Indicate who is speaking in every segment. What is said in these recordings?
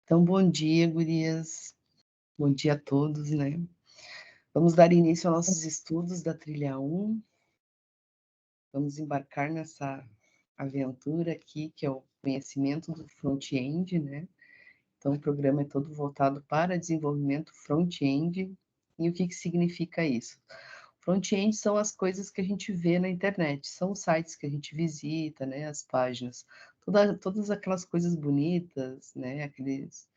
Speaker 1: Então, bom dia, gurias. Bom dia a todos, né? Vamos dar início aos nossos estudos da trilha 1. Vamos embarcar nessa aventura aqui, que é o conhecimento do front-end, né? Então, o programa é todo voltado para desenvolvimento front-end. E o que significa isso? Front-end são as coisas que a gente vê na internet, são os sites que a gente visita, né? As páginas, todas aquelas coisas bonitas, né? Aqueles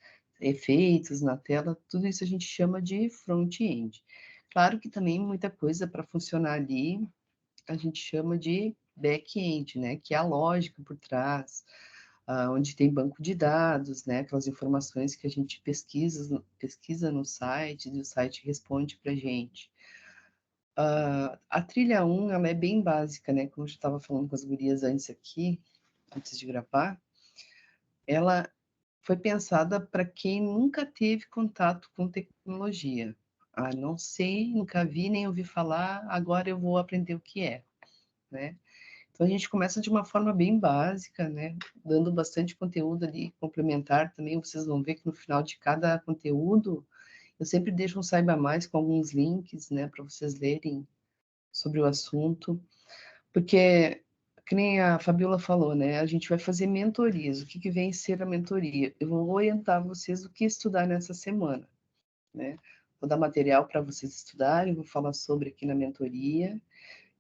Speaker 1: efeitos na tela, tudo isso a gente chama de front-end. Claro que também muita coisa para funcionar ali a gente chama de back-end, né? Que é a lógica por trás, onde tem banco de dados, né? Aquelas informações que a gente pesquisa no site e o site responde para a gente. A trilha 1, ela é bem básica, né? Como eu já estava falando com as gurias antes aqui, antes de gravar, ela foi pensada para quem nunca teve contato com tecnologia. Ah, não sei, nunca vi, nem ouvi falar, agora eu vou aprender o que é, né? Então a gente começa de uma forma bem básica, né? Dando bastante conteúdo ali complementar também. Vocês vão ver que no final de cada conteúdo eu sempre deixo um saiba mais com alguns links, né, para vocês lerem sobre o assunto, porque que nem a Fabiola falou, né? A gente vai fazer mentorias. O que vem ser a mentoria? Eu vou orientar vocês o que estudar nessa semana, né? Vou dar material para vocês estudarem, vou falar sobre aqui na mentoria.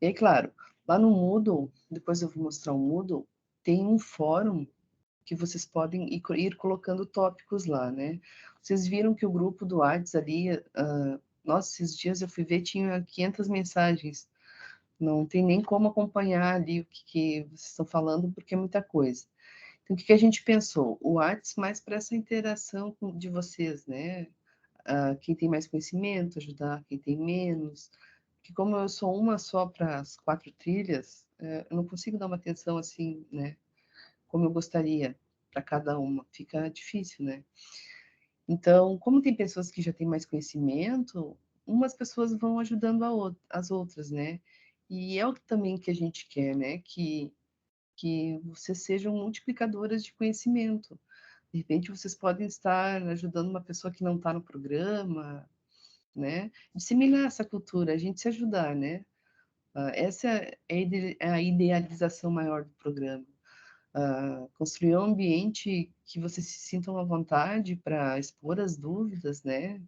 Speaker 1: E aí, claro, lá no Moodle, depois eu vou mostrar o Moodle, tem um fórum que vocês podem ir colocando tópicos lá, né? Vocês viram que o grupo do Whats ali, nossa, esses dias eu fui ver, tinha 500 mensagens. Não tem nem como acompanhar ali o que vocês estão falando, porque é muita coisa. Então, o que a gente pensou? O Whats mais para essa interação de vocês, né? Quem tem mais conhecimento, ajudar quem tem menos. Porque como eu sou uma só para as 4 trilhas, eu não consigo dar uma atenção assim, né? Como eu gostaria para cada uma. Fica difícil, né? Então, como tem pessoas que já têm mais conhecimento, umas pessoas vão ajudando as outras, né? E é o também que a gente quer, né? Que vocês sejam multiplicadoras de conhecimento. De repente, vocês podem estar ajudando uma pessoa que não está no programa, né? Disseminar essa cultura, a gente se ajudar, né? Essa é a idealização maior do programa. Construir um ambiente que vocês se sintam à vontade para expor as dúvidas, né?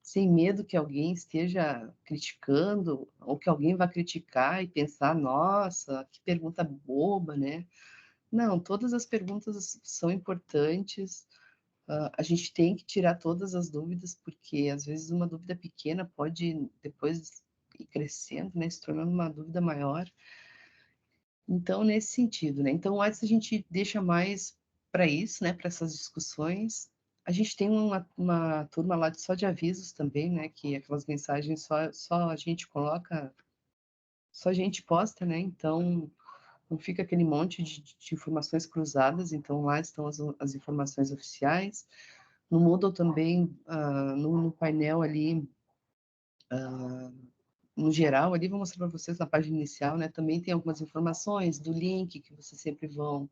Speaker 1: Sem medo que alguém esteja criticando, ou que alguém vá criticar e pensar, nossa, que pergunta boba, né? Não, todas as perguntas são importantes. A gente tem que tirar todas as dúvidas, porque às vezes uma dúvida pequena pode depois ir crescendo, né? Se tornando uma dúvida maior. Então, nesse sentido, né? Então, antes a gente deixa mais para isso, né? Para essas discussões. A gente tem uma turma lá só de avisos também, né? Que aquelas mensagens só a gente coloca, só a gente posta, né? Então, não fica aquele monte de informações cruzadas. Então, lá estão as informações oficiais. No Moodle também, no painel ali, no geral, ali vou mostrar para vocês na página inicial, né? Também tem algumas informações do link que vocês sempre vão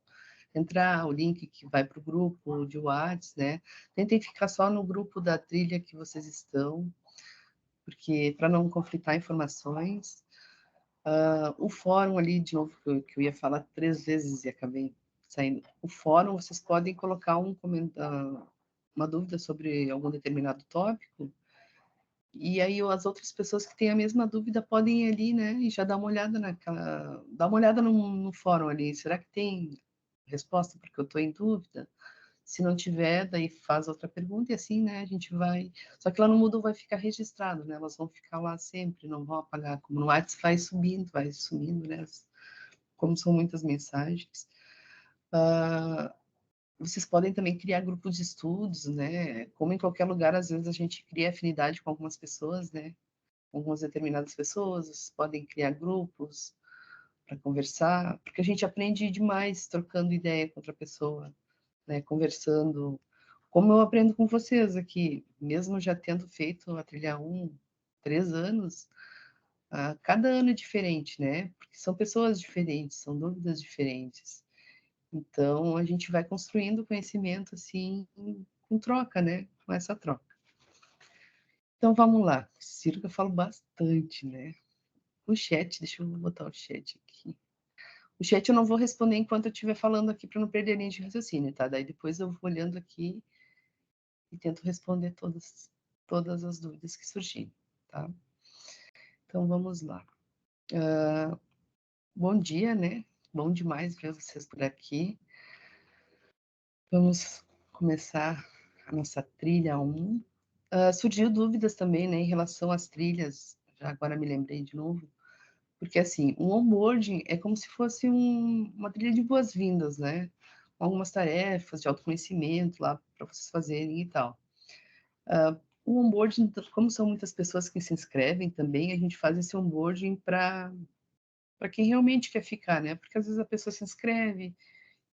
Speaker 1: entrar, o link que vai para o grupo de Whats, né? Tentem ficar só no grupo da trilha que vocês estão, porque para não conflitar informações. O fórum ali, de novo, que eu ia falar 3 vezes e acabei saindo. O fórum, vocês podem colocar uma dúvida sobre algum determinado tópico, e aí as outras pessoas que têm a mesma dúvida podem ir ali, né, e já dar uma olhada dá uma olhada no fórum ali, será que tem resposta porque eu estou em dúvida? Se não tiver, daí faz outra pergunta e assim, né, a gente vai... Só que lá no Moodle vai ficar registrado, né, elas vão ficar lá sempre, não vão apagar, como no WhatsApp vai sumindo, né, como são muitas mensagens. Vocês podem também criar grupos de estudos, né, como em qualquer lugar, às vezes a gente cria afinidade com algumas pessoas, né, com algumas determinadas pessoas, vocês podem criar grupos para conversar, porque a gente aprende demais trocando ideia com outra pessoa, né, conversando, como eu aprendo com vocês aqui, mesmo já tendo feito a trilha 1, 3 anos, cada ano é diferente, né? Porque são pessoas diferentes, são dúvidas diferentes. Então, a gente vai construindo conhecimento, assim, com troca, né? Com essa troca. Então vamos lá. Ciro, que eu falo bastante, né? O chat, deixa eu botar o chat aqui. O chat eu não vou responder enquanto eu estiver falando aqui para não perder a linha de raciocínio, tá? Daí depois eu vou olhando aqui e tento responder todas as dúvidas que surgirem, tá? Então vamos lá. Bom dia, né? Bom demais ver vocês por aqui. Vamos começar a nossa trilha 1. Surgiu dúvidas também, né, em relação às trilhas, já agora me lembrei de novo, porque assim, o onboarding é como se fosse uma trilha de boas-vindas, né? Algumas tarefas de autoconhecimento lá para vocês fazerem e tal. O onboarding, como são muitas pessoas que se inscrevem também, a gente faz esse onboarding para quem realmente quer ficar, né? Porque às vezes a pessoa se inscreve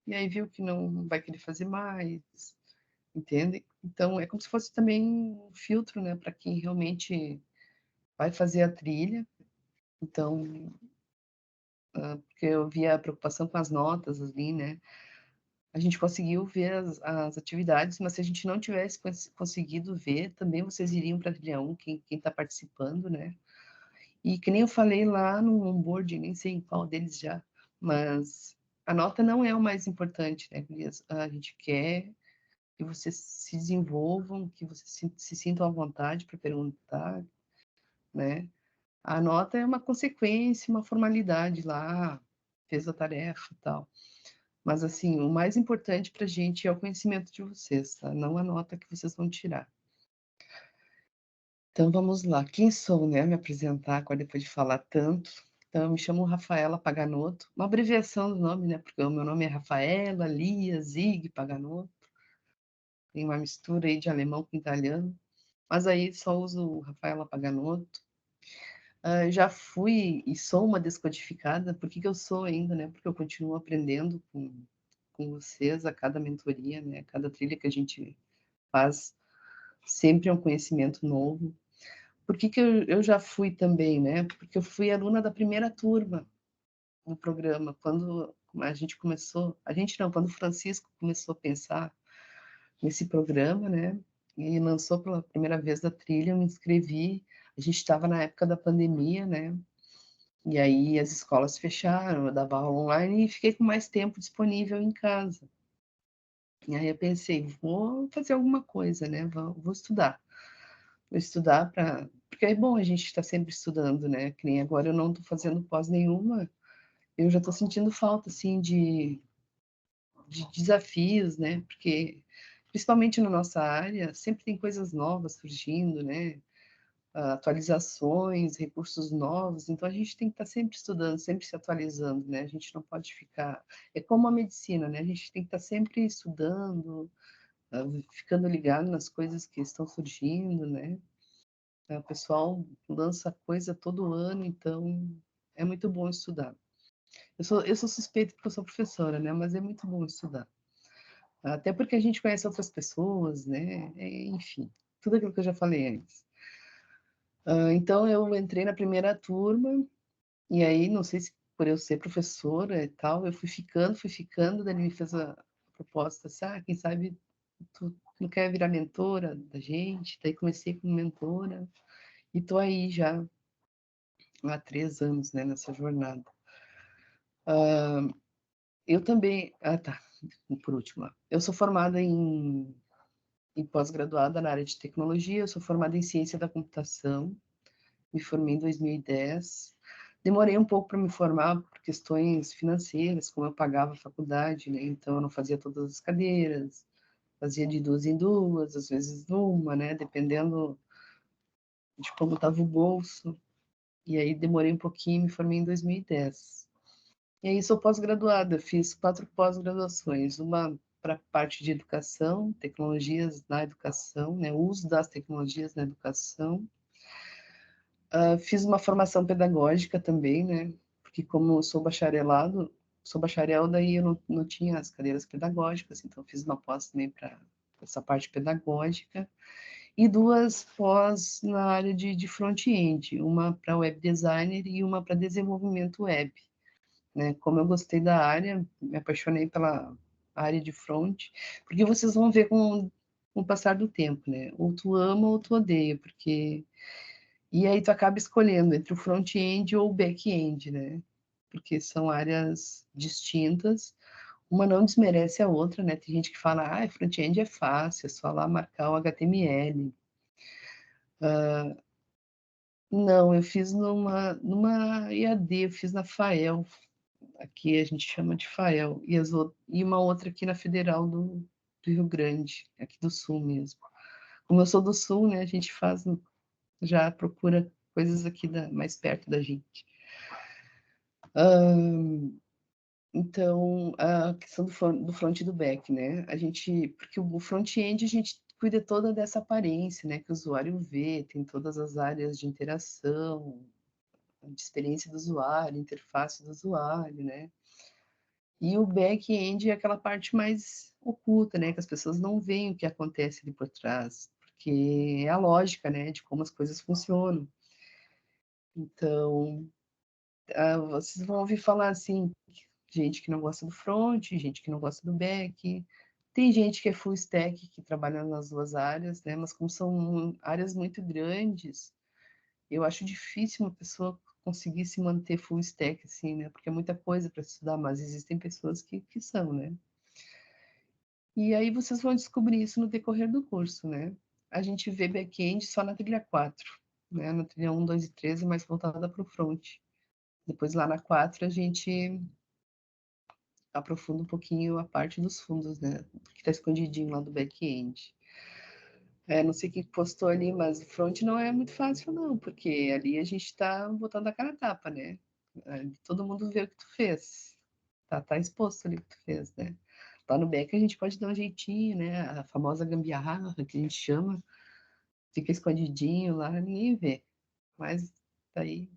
Speaker 1: e aí viu que não vai querer fazer mais, entende? Então é como se fosse também um filtro, né, para quem realmente vai fazer a trilha. Então, porque eu via a preocupação com as notas ali, né? A gente conseguiu ver as atividades, mas se a gente não tivesse conseguido ver, também vocês iriam para a trilha 1, quem está participando, né? E que nem eu falei lá no onboard, nem sei em qual deles já, mas a nota não é o mais importante, né, Gurias? A gente quer que vocês se desenvolvam, que vocês se sintam à vontade para perguntar, né? A nota é uma consequência, uma formalidade lá, fez a tarefa e tal. Mas, assim, o mais importante para a gente é o conhecimento de vocês, tá? Não a nota que vocês vão tirar. Então, vamos lá. Quem sou, né? Me apresentar agora, depois de falar tanto. Então, eu me chamo Rafaela Paganotto, uma abreviação do nome, né? Porque o meu nome é Rafaela Lia Zig Paganotto. Tem uma mistura aí de alemão com italiano. Mas aí só uso Rafaela Paganotto. Já fui e sou uma descodificada. Por que eu sou ainda, né? Porque eu continuo aprendendo com vocês a cada mentoria, né? A cada trilha que a gente faz, sempre é um conhecimento novo. Por que eu já fui também, né? Porque eu fui aluna da primeira turma no programa, quando a gente começou, a gente não, quando o Francisco começou a pensar nesse programa, né? E lançou pela primeira vez da trilha, eu me inscrevi. A gente estava na época da pandemia, né? E aí as escolas fecharam, eu dava aula online e fiquei com mais tempo disponível em casa. E aí eu pensei, vou fazer alguma coisa, né? Vou estudar. Vou estudar para. Porque é bom a gente estar sempre estudando, né? Que nem agora eu não estou fazendo pós nenhuma, eu já estou sentindo falta, assim, de desafios, né? Porque, principalmente na nossa área, sempre tem coisas novas surgindo, né? Atualizações, recursos novos, então a gente tem que estar sempre estudando, sempre se atualizando, né? A gente não pode ficar. É como a medicina, né? A gente tem que estar sempre estudando, ficando ligado nas coisas que estão surgindo, né? O pessoal lança coisa todo ano, então é muito bom estudar. Eu sou suspeita porque eu sou professora, né? Mas é muito bom estudar. Até porque a gente conhece outras pessoas, né? Enfim, tudo aquilo que eu já falei antes. Então eu entrei na primeira turma, e aí, não sei se por eu ser professora e tal, eu fui ficando, daí ele me fez a proposta, assim, quem sabe tu não quer virar mentora da gente? Daí comecei como mentora, e tô aí já há 3 anos, né, nessa jornada. Eu também, tá, por último, eu sou formada em pós-graduada na área de tecnologia, eu sou formada em ciência da computação, me formei em 2010. Demorei um pouco para me formar por questões financeiras, como eu pagava a faculdade, né? Então eu não fazia todas as cadeiras, fazia de 2 em 2, às vezes numa, né? Dependendo de como estava o bolso. E aí demorei um pouquinho e me formei em 2010. E aí sou pós-graduada, fiz 4 pós-graduações, uma para a parte de educação, tecnologias na educação, né? O uso das tecnologias na educação. Fiz uma formação pedagógica também, né? Porque como eu sou bacharel, daí eu não tinha as cadeiras pedagógicas, então fiz uma pós também para essa parte pedagógica. E 2 pós na área de front-end, uma para web designer e uma para desenvolvimento web, né? Como eu gostei da área, me apaixonei pela área de front, porque vocês vão ver com com o passar do tempo, né? Ou tu ama ou tu odeia, porque... E aí tu acaba escolhendo entre o front-end ou o back-end, né? Porque são áreas distintas, uma não desmerece a outra, né? Tem gente que fala, front-end é fácil, é só lá marcar o HTML. Não, eu fiz numa EAD, eu fiz na FAEL, aqui a gente chama de FAEL, e uma outra aqui na Federal do Rio Grande, aqui do Sul mesmo. Como eu sou do Sul, né, a gente já procura coisas aqui mais perto da gente. Então, a questão do front e do back, né? Porque o front-end a gente cuida toda dessa aparência, né? Que o usuário vê, tem todas as áreas de interação, de experiência do usuário, interface do usuário, né? E o back-end é aquela parte mais oculta, né? Que as pessoas não veem o que acontece ali por trás, porque é a lógica, né? De como as coisas funcionam. Então, vocês vão ouvir falar assim, gente que não gosta do front, gente que não gosta do back. Tem gente que é full stack, que trabalha nas duas áreas, né? Mas como são áreas muito grandes, eu acho difícil uma pessoa conseguir se manter full stack, assim, né? Porque é muita coisa para estudar, mas existem pessoas que são, né? E aí vocês vão descobrir isso no decorrer do curso, né? A gente vê back-end só na trilha 4, né? Na trilha 1, 2 e 3 é mais voltada para o front. Depois lá na 4 a gente aprofunda um pouquinho a parte dos fundos, né? Que está escondidinho lá do back-end. Não sei quem postou ali, mas o front não é muito fácil, não, porque ali a gente está botando a cara a tapa, né? Todo mundo vê o que tu fez. Tá exposto ali o que tu fez, né? Lá no back a gente pode dar um jeitinho, né? A famosa gambiarra que a gente chama, fica escondidinho lá, ninguém vê. Mas daí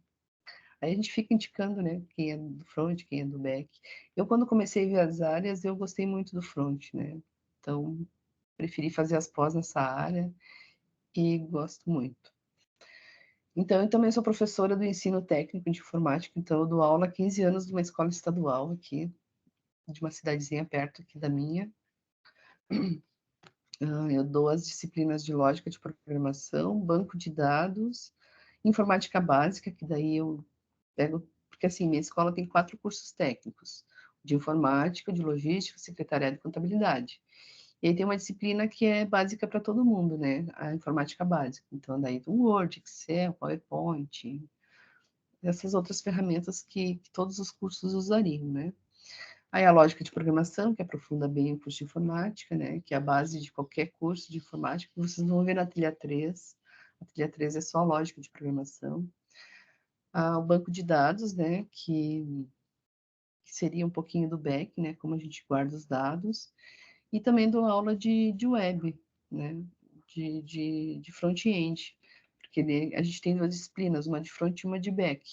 Speaker 1: Aí a gente fica indicando, né, quem é do front, quem é do back. Eu, quando comecei a ver as áreas, eu gostei muito do front, né? Então, preferi fazer as pós nessa área e gosto muito. Então, eu também sou professora do ensino técnico de informática, então eu dou aula há 15 anos numa escola estadual aqui, de uma cidadezinha perto aqui da minha. Eu dou as disciplinas de lógica de programação, banco de dados, informática básica, que daí eu pego, porque assim, minha escola tem 4 cursos técnicos, de informática, de logística, secretariado e contabilidade. E aí tem uma disciplina que é básica para todo mundo, né? A informática básica. Então, daí do Word, Excel, PowerPoint, essas outras ferramentas que todos os cursos usariam, né? Aí a lógica de programação, que aprofunda bem o curso de informática, né? Que é a base de qualquer curso de informática. Vocês vão ver na trilha 3. A trilha 3 é só lógica de programação. O banco de dados, né? Que seria um pouquinho do back, né? Como a gente guarda os dados. E também dou aula de web, né? De front-end. Porque a gente tem duas disciplinas, uma de front e uma de back.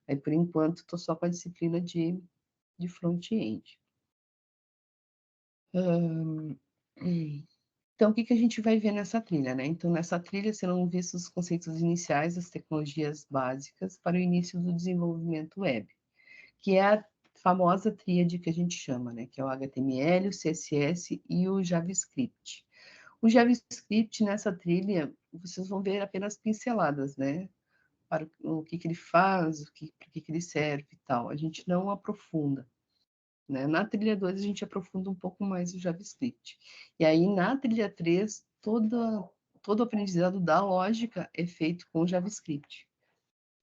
Speaker 1: Aí, por enquanto, estou só com a disciplina de front-end. Então, o que a gente vai ver nessa trilha, né? Então, nessa trilha serão vistos os conceitos iniciais das tecnologias básicas para o início do desenvolvimento web, que é a famosa tríade que a gente chama, né? Que é o HTML, o CSS e o JavaScript. O JavaScript, nessa trilha, vocês vão ver apenas pinceladas, né? Para o que ele faz, para que ele serve e tal. A gente não aprofunda. Né? Na trilha 2, a gente aprofunda um pouco mais o JavaScript. E aí, na trilha 3, todo o aprendizado da lógica é feito com JavaScript.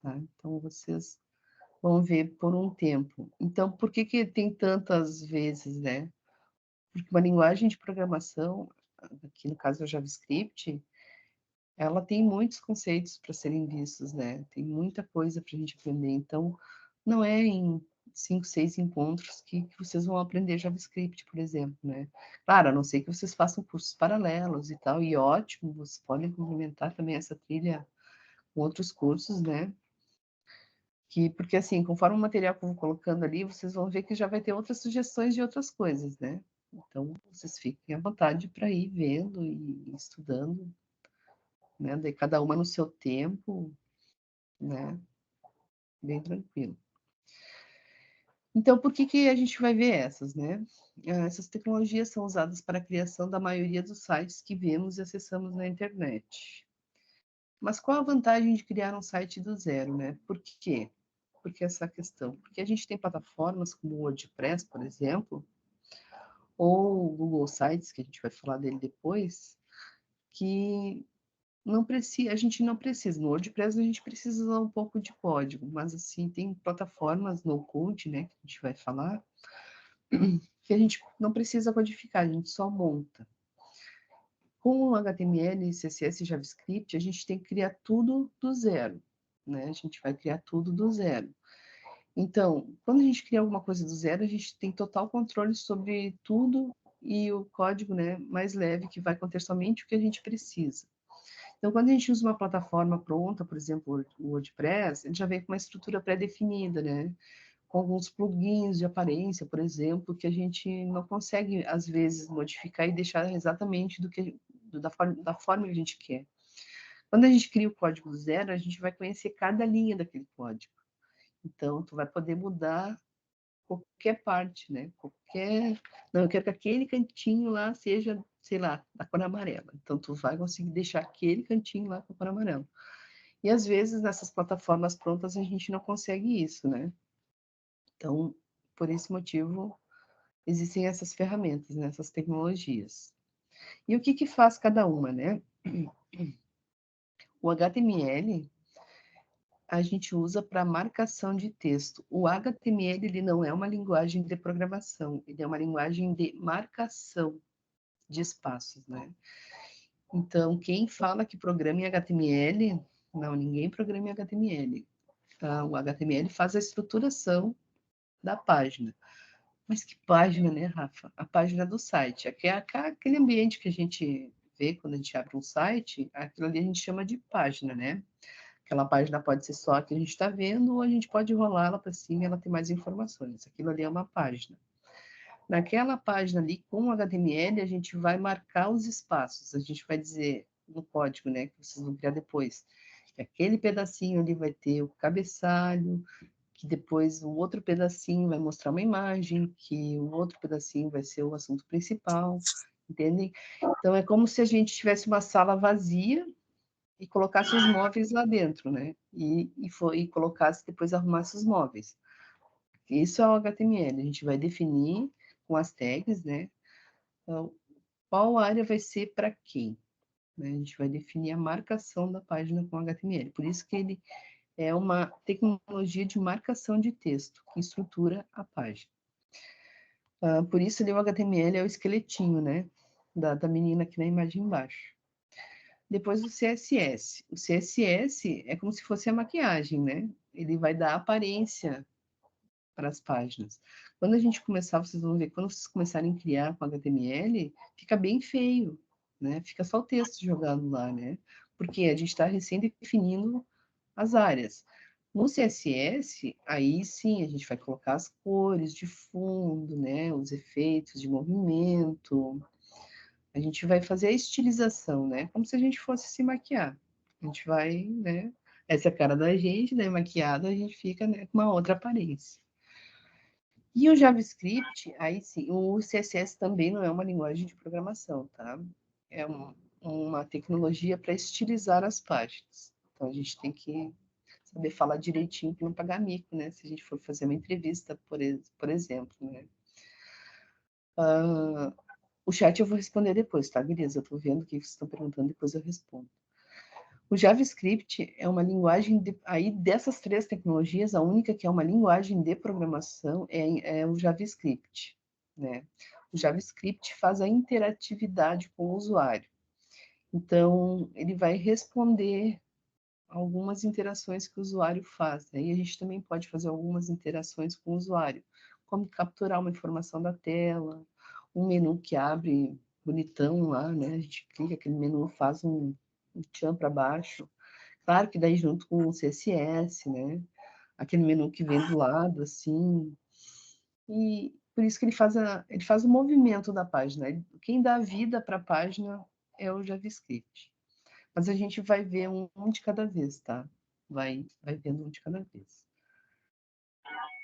Speaker 1: Tá? Então, vocês vão ver por um tempo. Então, por que tem tantas vezes, né? Porque uma linguagem de programação, aqui no caso é o JavaScript, ela tem muitos conceitos para serem vistos, né? Tem muita coisa para a gente aprender. Então, não é em 5, 6 encontros que vocês vão aprender JavaScript, por exemplo, né? Claro, a não ser que vocês façam cursos paralelos e tal, e ótimo, vocês podem complementar também essa trilha com outros cursos, né? Porque assim, conforme o material que eu vou colocando ali, vocês vão ver que já vai ter outras sugestões de outras coisas, né? Então, vocês fiquem à vontade para ir vendo e estudando, né? Daí cada uma no seu tempo, né? Bem tranquilo. Então, por que a gente vai ver essas, né? Essas tecnologias são usadas para a criação da maioria dos sites que vemos e acessamos na internet. Mas qual a vantagem de criar um site do zero, né? Por quê? Porque essa questão? Porque a gente tem plataformas como o WordPress, por exemplo, ou o Google Sites, que a gente vai falar dele depois, que não precisa, a gente não precisa. No WordPress a gente precisa usar um pouco de código, mas assim, tem plataformas no code, né, que a gente vai falar, que a gente não precisa codificar, a gente só monta. Com o HTML, CSS e JavaScript, a gente tem que criar tudo do zero, né? A gente vai criar tudo do zero. Então, quando a gente cria alguma coisa do zero, a gente tem total controle sobre tudo e o código, né, mais leve, que vai conter somente o que a gente precisa. Então, quando a gente usa uma plataforma pronta, por exemplo, o WordPress, ele já vem com uma estrutura pré-definida, né? Com alguns plugins de aparência, por exemplo, que a gente não consegue, às vezes, modificar e deixar exatamente da forma que a gente quer. Quando a gente cria o código do zero, a gente vai conhecer cada linha daquele código. Então, tu vai poder mudar qualquer parte, né? Não, eu quero que aquele cantinho lá seja, sei lá, da cor amarela. Então, tu vai conseguir deixar aquele cantinho lá com a cor amarela. E às vezes nessas plataformas prontas a gente não consegue isso, né? Então, por esse motivo, existem essas ferramentas, né? Essas tecnologias. E o que faz cada uma, né? O HTML a gente usa para marcação de texto. O HTML ele não é uma linguagem de programação, ele é uma linguagem de marcação de espaços, né? Então, quem fala que programa em HTML, não, ninguém programa em HTML. Tá? O HTML faz a estruturação da página. Mas que página, né, Rafa? A página do site. Aquele ambiente que a gente vê quando a gente abre um site, aquilo ali a gente chama de página, né? Aquela página pode ser só a que a gente está vendo, ou a gente pode rolar ela para cima e ela tem mais informações. Aquilo ali é uma página. Naquela página ali, com o HTML, a gente vai marcar os espaços. A gente vai dizer no código, né, que vocês vão criar depois, que aquele pedacinho ali vai ter o cabeçalho, que depois o outro pedacinho vai mostrar uma imagem, que o outro pedacinho vai ser o assunto principal, entendem? Então, é como se a gente tivesse uma sala vazia e colocasse os móveis lá dentro, né? E colocasse, depois arrumasse os móveis. Isso é o HTML. A gente vai definir com as tags, né? Então, qual área vai ser para quem? Né? A gente vai definir a marcação da página com HTML. Por isso que ele é uma tecnologia de marcação de texto que estrutura a página. Por isso, ali, o HTML é o esqueletinho, né? Da menina aqui na imagem embaixo. Depois o CSS. O CSS é como se fosse a maquiagem, né? Ele vai dar aparência para as páginas. Quando a gente começar, vocês vão ver, quando vocês começarem a criar com HTML, fica bem feio, né? Fica só o texto jogado lá, né? Porque a gente está recém definindo as áreas. No CSS, aí sim a gente vai colocar as cores de fundo, né? Os efeitos de movimento. A gente vai fazer a estilização, né? Como se a gente fosse se maquiar. A gente vai, né? Essa é a cara da gente, né? Maquiada, a gente fica, né, com uma outra aparência. E o JavaScript, aí sim, o CSS também não é uma linguagem de programação, tá? É uma tecnologia para estilizar as páginas. Então a gente tem que saber falar direitinho para não pagar mico, né? Se a gente for fazer uma entrevista, por exemplo, né? O chat eu vou responder depois, tá, beleza? Eu tô vendo o que vocês estão perguntando, depois eu respondo. O JavaScript é uma linguagem, aí dessas três tecnologias, a única que é uma linguagem de programação é o JavaScript, né? O JavaScript faz a interatividade com o usuário. Então, ele vai responder algumas interações que o usuário faz, né? E a gente também pode fazer algumas interações com o usuário, como capturar uma informação da tela, um menu que abre bonitão lá, né? A gente clica, aquele menu faz um tchan para baixo. Claro que daí junto com o CSS, né? Aquele menu que vem do lado, assim. E por isso que ele faz o movimento da página. Quem dá vida para a página é o JavaScript. Mas a gente vai ver um de cada vez, tá? Vai vendo um de cada vez.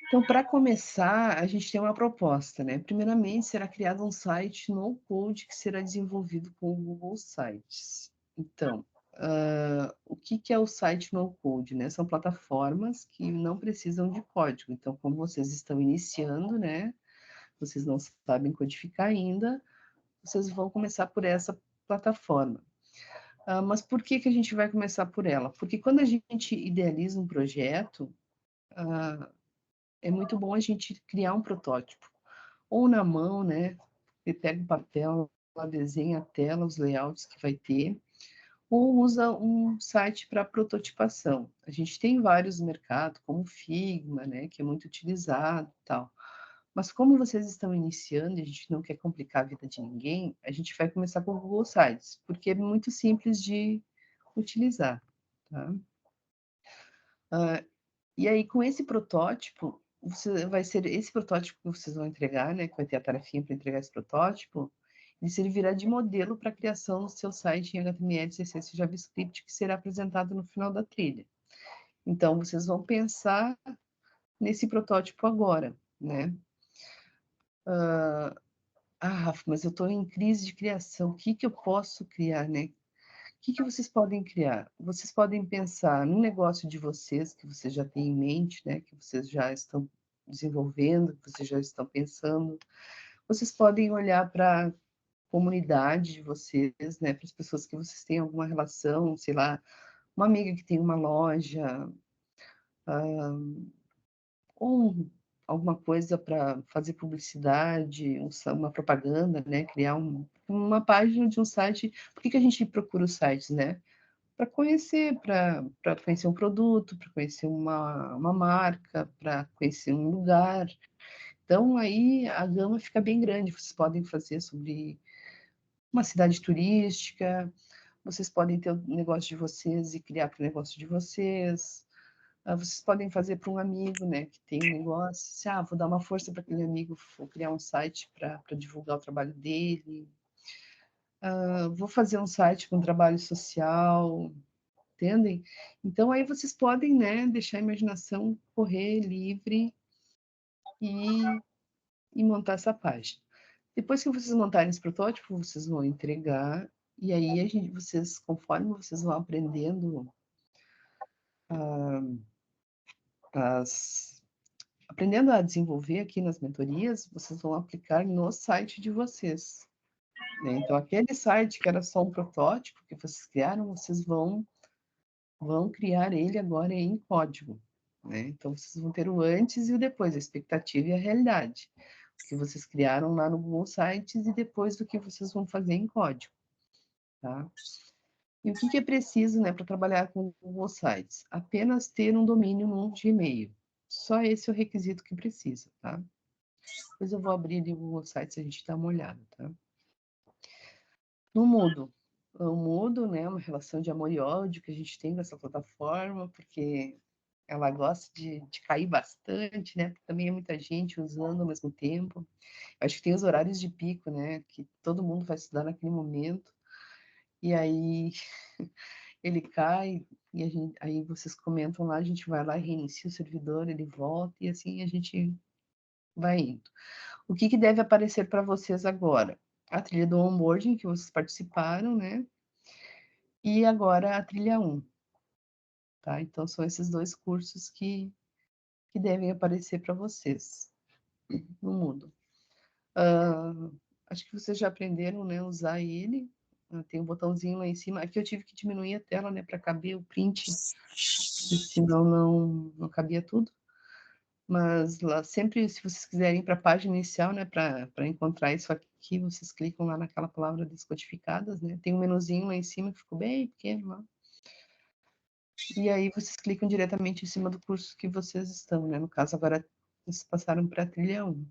Speaker 1: Então, para começar, a gente tem uma proposta, né? Primeiramente, será criado um site no code que será desenvolvido com o Google Sites. Então, o que é o site no code, né? São plataformas que não precisam de código. Então, como vocês estão iniciando, né? Vocês não sabem codificar ainda, vocês vão começar por essa plataforma. Mas por que a gente vai começar por ela? Porque quando a gente idealiza um projeto, é muito bom a gente criar um protótipo. Ou na mão, né? Você pega o papel, lá desenha a tela, os layouts que vai ter, ou usa um site para prototipação. A gente tem vários no mercado, como o Figma, né? Que é muito utilizado e tal. Mas como vocês estão iniciando e a gente não quer complicar a vida de ninguém, a gente vai começar com o Google Sites, porque é muito simples de utilizar, tá? E aí, com esse protótipo, vai ser esse protótipo que vocês vão entregar, né? Que vai ter a tarefinha para entregar esse protótipo, ele servirá de modelo para a criação do seu site em HTML, CSS e JavaScript, que será apresentado no final da trilha. Então, vocês vão pensar nesse protótipo agora, né? Rafa, mas eu estou em crise de criação. O que eu posso criar, né? O que vocês podem criar? Vocês podem pensar no negócio de vocês, que vocês já têm em mente, né? Que vocês já estão desenvolvendo, que vocês já estão pensando. Vocês podem olhar para a comunidade de vocês, né? Para as pessoas que vocês têm alguma relação, sei lá, uma amiga que tem uma loja, ou alguma coisa para fazer publicidade, uma propaganda, né? Criar uma página de um site. Por que a gente procura os sites, né? Para conhecer um produto, para conhecer uma marca, para conhecer um lugar. Então, aí a gama fica bem grande. Vocês podem fazer sobre uma cidade turística, vocês podem ter o negócio de vocês e criar para o negócio de vocês. Vocês podem fazer para um amigo, né, que tem um negócio. Vou dar uma força para aquele amigo, vou criar um site para divulgar o trabalho dele. Vou fazer um site com trabalho social, entendem? Então, aí vocês podem, né, deixar a imaginação correr livre e, montar essa página. Depois que vocês montarem esse protótipo, vocês vão entregar, e aí vocês, conforme vocês vão aprendendo aprendendo a desenvolver aqui nas mentorias, vocês vão aplicar no site de vocês, né? Então, aquele site que era só um protótipo que vocês criaram, vocês vão criar ele agora em código, né? Então, vocês vão ter o antes e o depois, a expectativa e a realidade. O que vocês criaram lá no Google Sites e depois do que vocês vão fazer em código, tá? E o que é preciso, né, para trabalhar com o Google Sites? Apenas ter um domínio no Gmail. Só esse é o requisito que precisa, tá? Depois eu vou abrir ali o Google Sites e a gente dá uma olhada, tá? No Moodle. O Moodle, né, é uma relação de amor e ódio que a gente tem com essa plataforma, porque ela gosta de cair bastante, né? Também é muita gente usando ao mesmo tempo. Acho que tem os horários de pico, né? Que todo mundo vai estudar naquele momento. E aí ele cai, e aí vocês comentam lá, a gente vai lá, reinicia o servidor, ele volta, e assim a gente vai indo. O que deve aparecer para vocês agora? A trilha do onboarding que vocês participaram, né? E agora a trilha 1, tá? Então, são esses dois cursos que devem aparecer para vocês no Moodle. Acho que vocês já aprenderam, né, usar ele. Tem um botãozinho lá em cima. Aqui eu tive que diminuir a tela, né, para caber o print, senão não cabia tudo. Mas lá sempre, se vocês quiserem ir para a página inicial, né, para encontrar isso aqui, vocês clicam lá naquela palavra descodificadas, né? Tem um menuzinho lá em cima que ficou bem pequeno lá. E aí vocês clicam diretamente em cima do curso que vocês estão, né? No caso, agora vocês passaram para a trilha 1.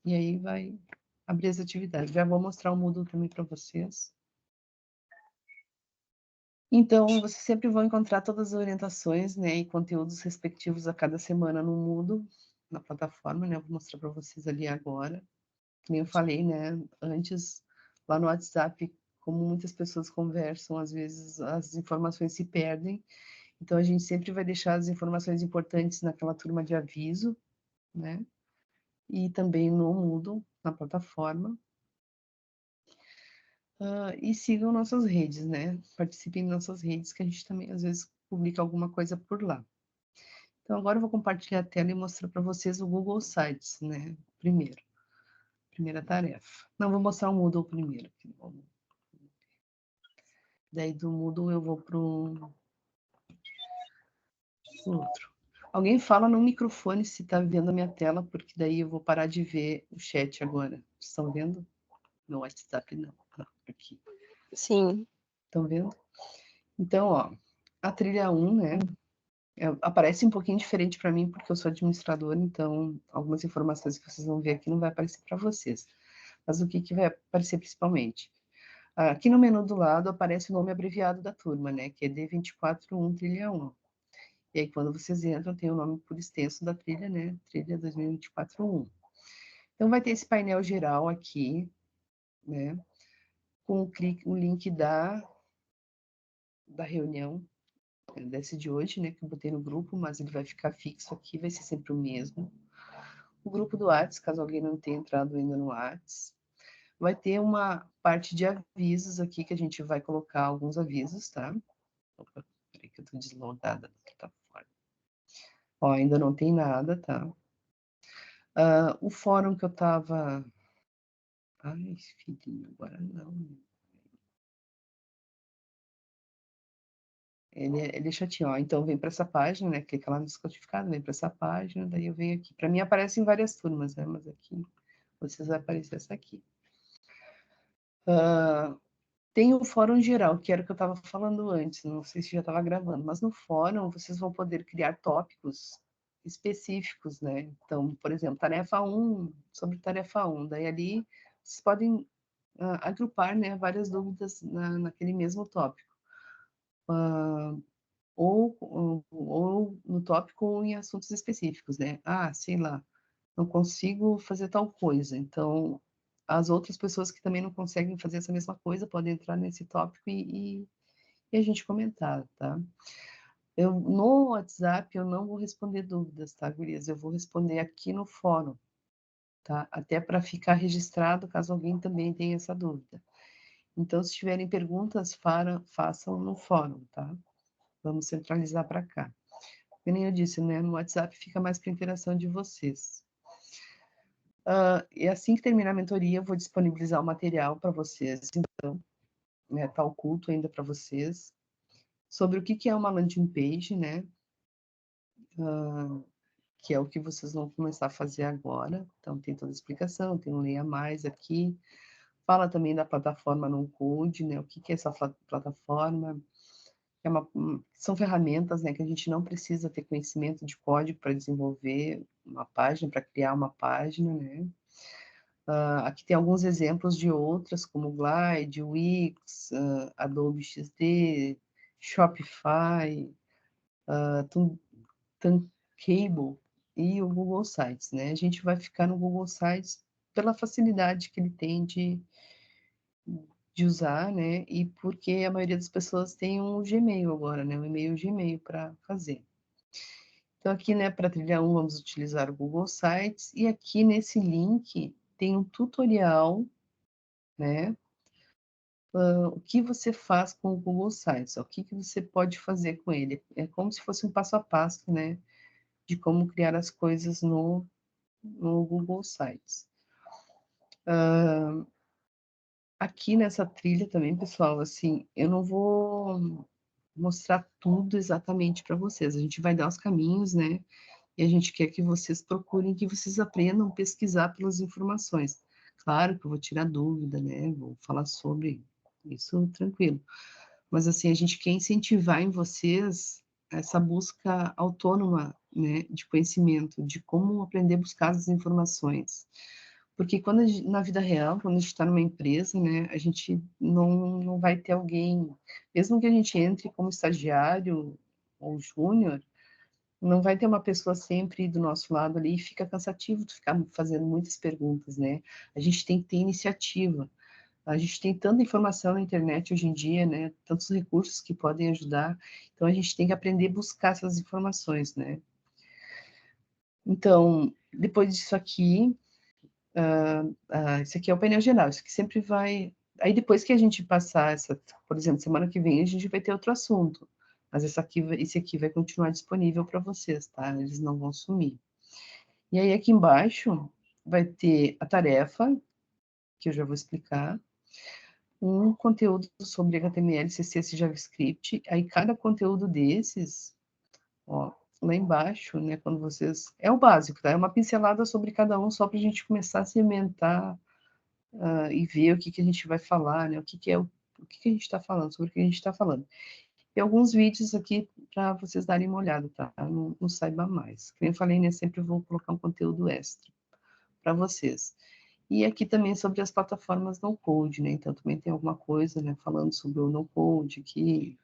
Speaker 1: E aí vai abrir as atividades. Já vou mostrar o Moodle também para vocês. Então, vocês sempre vão encontrar todas as orientações, né, e conteúdos respectivos a cada semana no Moodle, na plataforma, né? Eu vou mostrar para vocês ali agora. Como eu falei, né, antes, lá no WhatsApp, como muitas pessoas conversam, às vezes as informações se perdem. Então, a gente sempre vai deixar as informações importantes naquela turma de aviso, né? E também no Moodle, na plataforma. E sigam nossas redes, né? Participem das nossas redes, que a gente também, às vezes, publica alguma coisa por lá. Então, agora eu vou compartilhar a tela e mostrar para vocês o Google Sites, né? Primeira tarefa. Não, vou mostrar o Moodle primeiro. Daí do Moodle eu vou para o outro. Alguém fala no microfone se está vendo a minha tela, porque daí eu vou parar de ver o chat agora. Vocês estão vendo? No WhatsApp não. Aqui.
Speaker 2: Sim.
Speaker 1: Estão vendo? Então, ó, a trilha 1, né? Aparece um pouquinho diferente para mim, porque eu sou administradora, então algumas informações que vocês vão ver aqui não vai aparecer para vocês. Mas o que vai aparecer principalmente? Aqui no menu do lado aparece o nome abreviado da turma, né? Que é D241 Trilha 1. E aí, quando vocês entram, tem o nome por extenso da trilha, né? Trilha 2024-1. Então, vai ter esse painel geral aqui, né? Com o link da reunião desse de hoje, né? Que eu botei no grupo, mas ele vai ficar fixo aqui, vai ser sempre o mesmo. O grupo do Whats, caso alguém não tenha entrado ainda no Whats. Vai ter uma parte de avisos aqui, que a gente vai colocar alguns avisos, tá? Opa, peraí que eu tô deslogada da plataforma. Ó, ainda não tem nada, tá? O fórum que eu tava... Ai, filhinho, agora não. Ele é chatinho, ó. Então vem para essa página, né? Clica lá no descodificado, vem para essa página, daí eu venho aqui. Para mim aparece em várias turmas, né? Mas aqui vocês vai aparecer essa aqui. Tem o fórum geral, que era o que eu estava falando antes, não sei se já estava gravando, mas no fórum vocês vão poder criar tópicos específicos, né? Então, por exemplo, tarefa 1, sobre tarefa 1, daí ali vocês podem agrupar, né, várias dúvidas naquele mesmo tópico. Ou no tópico ou em assuntos específicos, né? Sei lá, não consigo fazer tal coisa, então as outras pessoas que também não conseguem fazer essa mesma coisa podem entrar nesse tópico e a gente comentar, tá? No WhatsApp eu não vou responder dúvidas, tá, gurias? Eu vou responder aqui no fórum, tá? Até para ficar registrado caso alguém também tenha essa dúvida. Então, se tiverem perguntas, façam no fórum, tá? Vamos centralizar para cá. Como eu disse, né? No WhatsApp fica mais para interação de vocês. E assim que terminar a mentoria, eu vou disponibilizar o material para vocês. Então, né, tá oculto ainda para vocês. Sobre o que é uma landing page, né? Que é o que vocês vão começar a fazer agora. Então, tem toda a explicação, tem um Leia Mais aqui. Fala também da plataforma No Code, né? O que é essa plataforma? São ferramentas, né, que a gente não precisa ter conhecimento de código para desenvolver uma página, para criar uma página, né? Aqui tem alguns exemplos de outras, como Glide, Wix, Adobe XD, Shopify, Tuncable e o Google Sites, né? A gente vai ficar no Google Sites pela facilidade que ele tem de usar, né? E porque a maioria das pessoas tem um Gmail agora, né? Um e-mail Gmail para fazer. Então, aqui, né, para trilha 1, vamos utilizar o Google Sites. E aqui nesse link tem um tutorial, né? O que você faz com o Google Sites, o que você pode fazer com ele. É como se fosse um passo a passo, né? De como criar as coisas no Google Sites. Aqui nessa trilha também, pessoal, assim, eu não vou mostrar tudo exatamente para vocês. A gente vai dar os caminhos, né? E a gente quer que vocês procurem, que vocês aprendam a pesquisar pelas informações. Claro que eu vou tirar dúvida, né? Vou falar sobre isso tranquilo. Mas, assim, a gente quer incentivar em vocês essa busca autônoma, né, de conhecimento, de como aprender a buscar as informações. Porque quando na vida real, quando a gente está numa empresa, né, a gente não vai ter alguém, mesmo que a gente entre como estagiário ou júnior, não vai ter uma pessoa sempre do nosso lado ali e fica cansativo de ficar fazendo muitas perguntas, né? A gente tem que ter iniciativa. A gente tem tanta informação na internet hoje em dia, né? Tantos recursos que podem ajudar. Então, a gente tem que aprender a buscar essas informações, né? Então, depois disso aqui, esse aqui é o painel geral, isso aqui sempre vai... Aí depois que a gente passar essa, por exemplo, semana que vem a gente vai ter outro assunto, mas esse aqui vai continuar disponível para vocês, tá? Eles não vão sumir. E aí aqui embaixo vai ter a tarefa, que eu já vou explicar, um conteúdo sobre HTML, CSS e JavaScript, aí cada conteúdo desses, ó, lá embaixo, né, quando vocês... É o básico, tá? É uma pincelada sobre cada um, só para a gente começar a cimentar e ver o que, que a gente vai falar, né? O que, que é o que, que a gente está falando, sobre o que a gente está falando. Tem alguns vídeos aqui para vocês darem uma olhada, tá? Não saiba mais. Como eu falei, né? Sempre vou colocar um conteúdo extra para vocês. E aqui também sobre as plataformas no code, né? Então também tem alguma coisa, né? Falando sobre o no code aqui.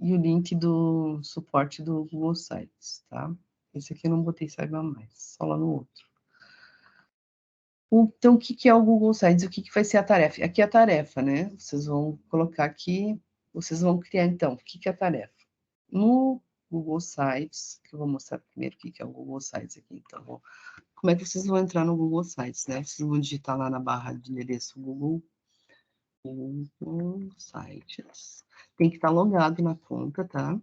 Speaker 1: E o link do suporte do Google Sites, tá? Esse aqui eu não botei saiba mais, só lá no outro. Então, o que é o Google Sites? O que vai ser a tarefa? Aqui é a tarefa, né? Vocês vão colocar aqui, vocês vão criar, então, o que é a tarefa? No Google Sites, que eu vou mostrar primeiro o que é o Google Sites aqui, então, como é que vocês vão entrar no Google Sites, né? Vocês vão digitar lá na barra de endereço Google Sites. Tem que estar logado na conta, tá?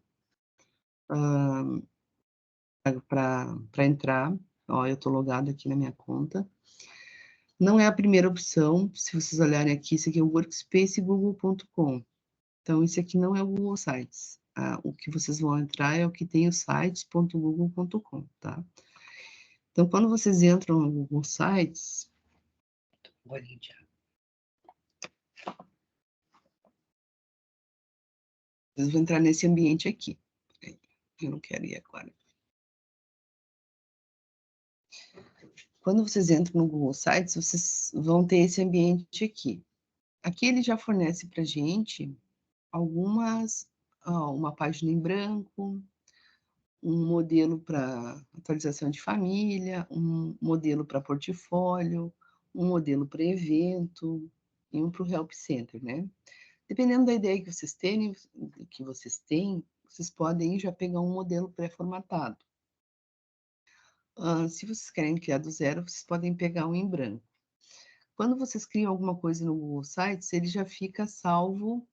Speaker 1: Para entrar, ó, eu estou logado aqui na minha conta. Não é a primeira opção, se vocês olharem aqui, isso aqui é o workspacegoogle.com. Então, esse aqui não é o Google Sites. O que vocês vão entrar é o que tem o sites.google.com, tá? Então, quando vocês entram no Google Sites, vocês vão entrar nesse ambiente aqui. Eu não quero ir agora. Quando vocês entram no Google Sites, vocês vão ter esse ambiente aqui. Aqui ele já fornece para a gente uma página em branco, um modelo para atualização de família, um modelo para portfólio, um modelo para evento e um para o Help Center, né? Dependendo da ideia que vocês têm, vocês podem já pegar um modelo pré-formatado. Se vocês querem criar do zero, vocês podem pegar um em branco. Quando vocês criam alguma coisa no Google Sites, ele já fica salvo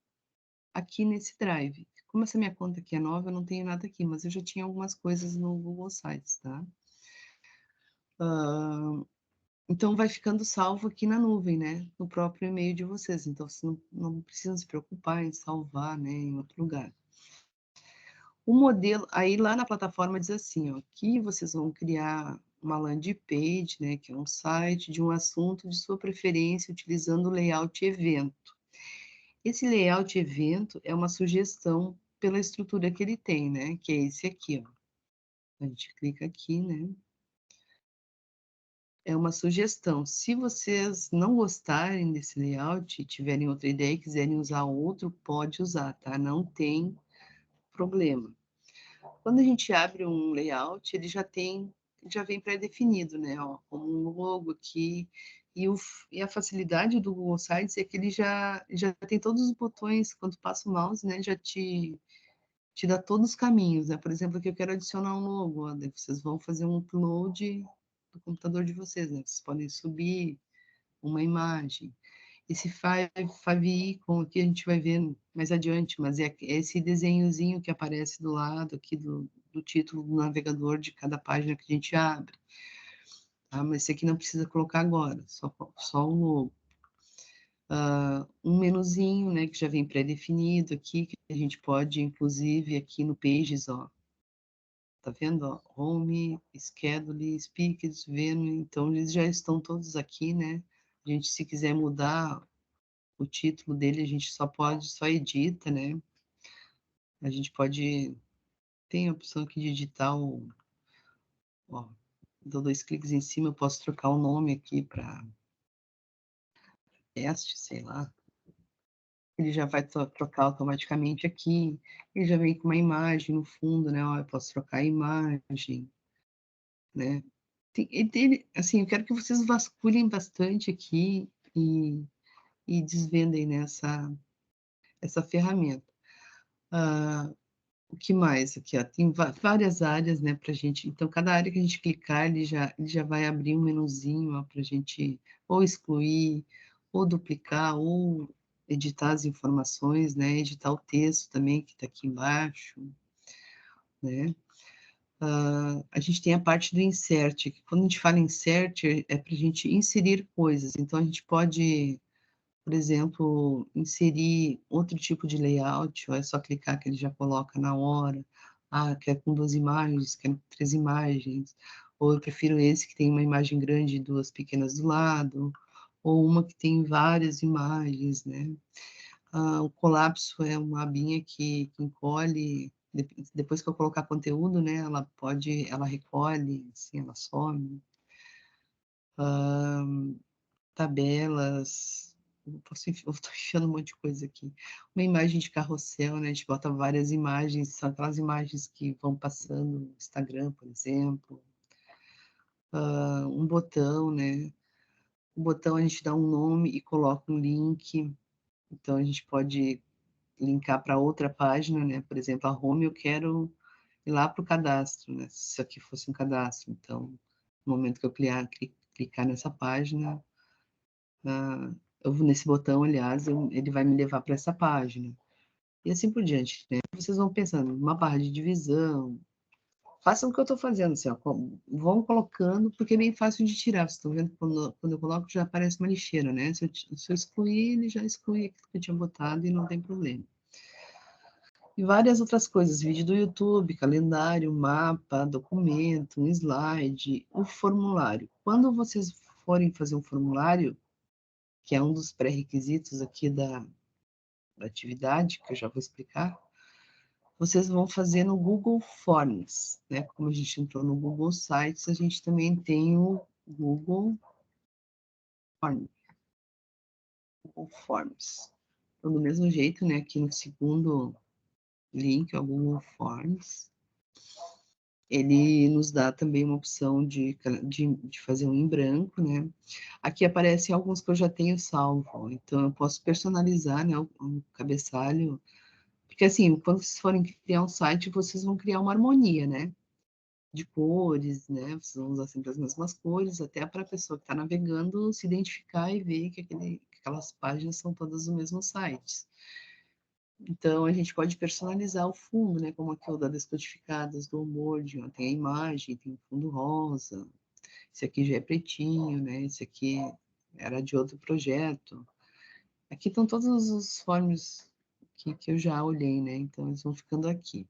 Speaker 1: aqui nesse Drive. Como essa minha conta aqui é nova, eu não tenho nada aqui, mas eu já tinha algumas coisas no Google Sites, tá? Então, vai ficando salvo aqui na nuvem, né? No próprio e-mail de vocês. Então, vocês não precisam se preocupar em salvar, né? Em outro lugar. O modelo, aí lá na plataforma diz assim, ó, que vocês vão criar uma landing page, né? Que é um site de um assunto de sua preferência, utilizando o layout evento. Esse layout evento é uma sugestão pela estrutura que ele tem, né? Que é esse aqui, ó. A gente clica aqui, né? É uma sugestão. Se vocês não gostarem desse layout, tiverem outra ideia e quiserem usar outro, pode usar, tá? Não tem problema. Quando a gente abre um layout, ele já vem pré-definido, né? Ó, como um logo aqui. E a facilidade do Google Sites é que ele já tem todos os botões, quando passa o mouse, né? Já te dá todos os caminhos, né? Por exemplo, aqui eu quero adicionar um logo, ó, vocês vão fazer um upload do computador de vocês, né? Vocês podem subir uma imagem. Esse favicon aqui a gente vai ver mais adiante, mas é esse desenhozinho que aparece do lado aqui do título do navegador de cada página que a gente abre. Tá? Mas esse aqui não precisa colocar agora, só o logo. Um menuzinho, né, que já vem pré-definido aqui, que a gente pode, inclusive, aqui no Pages, ó, tá vendo, ó, Home, Schedule, Speakers, Venue, então eles já estão todos aqui, né, a gente, se quiser mudar o título dele, a gente só edita, né, a gente pode, tem a opção aqui de editar ó, dou 2 cliques em cima, eu posso trocar o nome aqui para teste, sei lá, ele já vai trocar automaticamente aqui, ele já vem com uma imagem no fundo, né? Ó, eu posso trocar a imagem, né? Assim, eu quero que vocês vasculhem bastante aqui e desvendem nessa essa ferramenta. O que mais aqui, ó? Tem várias áreas, né, pra gente. Então, cada área que a gente clicar, ele já vai abrir um menuzinho, ó, pra gente ou excluir, ou duplicar, ou editar as informações, né? Editar o texto também, que tá aqui embaixo, né? A gente tem a parte do insert, que quando a gente fala insert, é para a gente inserir coisas. Então, a gente pode, por exemplo, inserir outro tipo de layout, ou é só clicar que ele já coloca na hora. Ah, quer com 2 imagens, quer com 3 imagens. Ou eu prefiro esse que tem uma imagem grande e 2 pequenas do lado. Ou uma que tem várias imagens, né? O colapso é uma abinha que encolhe, depois que eu colocar conteúdo, né, ela recolhe, assim, ela some. Tabelas, eu estou enfiando um monte de coisa aqui. Uma imagem de carrossel, né, a gente bota várias imagens, são aquelas imagens que vão passando no Instagram, por exemplo. Um botão, né, o botão a gente dá um nome e coloca um link, então a gente pode linkar para outra página, né? Por exemplo, a home eu quero ir lá para o cadastro, né? Se isso aqui fosse um cadastro. Então, no momento que eu clicar nessa página, eu vou nesse botão, aliás, ele vai me levar para essa página. E assim por diante, né? Vocês vão pensando, uma barra de divisão. Façam o que eu estou fazendo, assim, ó, vão colocando, porque é bem fácil de tirar. Vocês estão vendo que quando eu coloco já aparece uma lixeira, né? Se eu excluir, ele já exclui aquilo que eu tinha botado e não tem problema. E várias outras coisas, vídeo do YouTube, calendário, mapa, documento, um slide, o formulário. Quando vocês forem fazer um formulário, que é um dos pré-requisitos aqui da atividade, que eu já vou explicar, vocês vão fazer no Google Forms, né? Como a gente entrou no Google Sites, a gente também tem o Google Forms. Google Forms. Então, do mesmo jeito, né? Aqui no segundo link, é o Google Forms. Ele nos dá também uma opção de fazer um em branco, né? Aqui aparecem alguns que eu já tenho salvo, então eu posso personalizar, né, o cabeçalho, porque assim, quando vocês forem criar um site, vocês vão criar uma harmonia, né? De cores, né? Vocês vão usar sempre as mesmas cores, até para a pessoa que está navegando se identificar e ver que aquelas páginas são todas o mesmo site. Então, a gente pode personalizar o fundo, né? Como aqui o da Descodificadas, do Word, tem a imagem, tem o fundo rosa. Esse aqui já é pretinho, né? Esse aqui era de outro projeto. Aqui estão todos os forms que eu já olhei, né? Então, eles vão ficando aqui.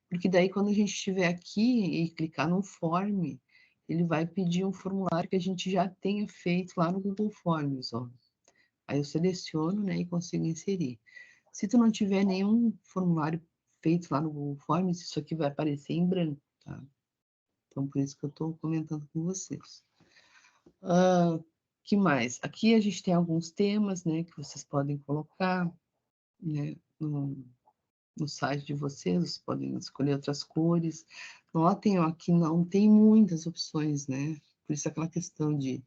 Speaker 1: Porque daí, quando a gente estiver aqui e clicar no form, ele vai pedir um formulário que a gente já tenha feito lá no Google Forms, ó. Aí eu seleciono, né, e consigo inserir. Se tu não tiver nenhum formulário feito lá no Google Forms, isso aqui vai aparecer em branco, tá? Então, por isso que eu estou comentando com vocês. Que mais? Aqui a gente tem alguns temas, né, que vocês podem colocar, né, no site de vocês, vocês podem escolher outras cores. Notem, ó, que não tem muitas opções, né? Por isso aquela questão de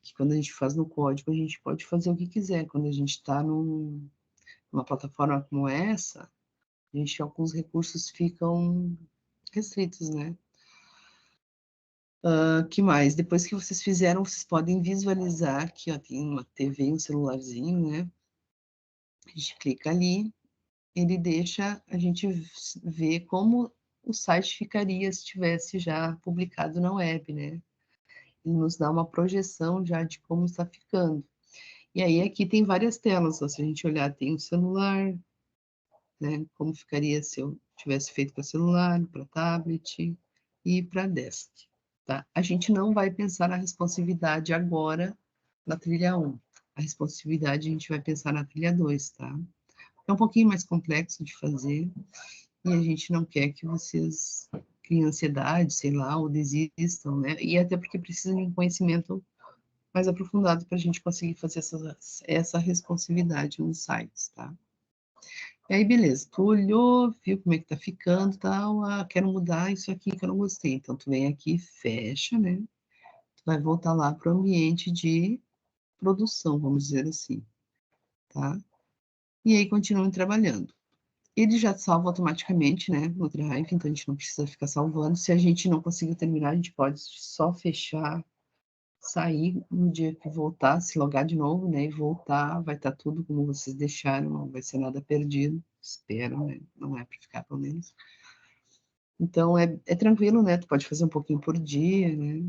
Speaker 1: que quando a gente faz no código, a gente pode fazer o que quiser. Quando a gente está numa plataforma como essa, a gente, alguns recursos ficam restritos, né? Que mais? Depois que vocês fizeram, vocês podem visualizar aqui, ó, tem uma TV e um celularzinho, né? A gente clica ali, ele deixa a gente ver como o site ficaria se tivesse já publicado na web, né? Ele nos dá uma projeção já de como está ficando. E aí aqui tem várias telas, ó, se a gente olhar, tem o celular, né? Como ficaria se eu tivesse feito para celular, para tablet e para desk, tá? A gente não vai pensar na responsividade agora na trilha 1. A responsividade a gente vai pensar na trilha 2, tá? É um pouquinho mais complexo de fazer e a gente não quer que vocês criem ansiedade, sei lá, ou desistam, né? E até porque precisam de um conhecimento mais aprofundado para a gente conseguir fazer essa responsividade nos sites, tá? E aí, beleza, tu olhou, viu como é que tá ficando, tal, quero mudar isso aqui que eu não gostei. Então, tu vem aqui, fecha, né? Tu vai voltar lá para o ambiente de produção, vamos dizer assim, tá? E aí, continua trabalhando. ele já salva automaticamente, né, no Drive, então a gente não precisa ficar salvando. Se a gente não conseguir terminar, a gente pode só fechar, sair no dia que voltar, se logar de novo, né, e voltar, vai estar tudo como vocês deixaram, não vai ser nada perdido, espero, né, não é para ficar pelo menos. Então é tranquilo, né, tu pode fazer um pouquinho por dia, né,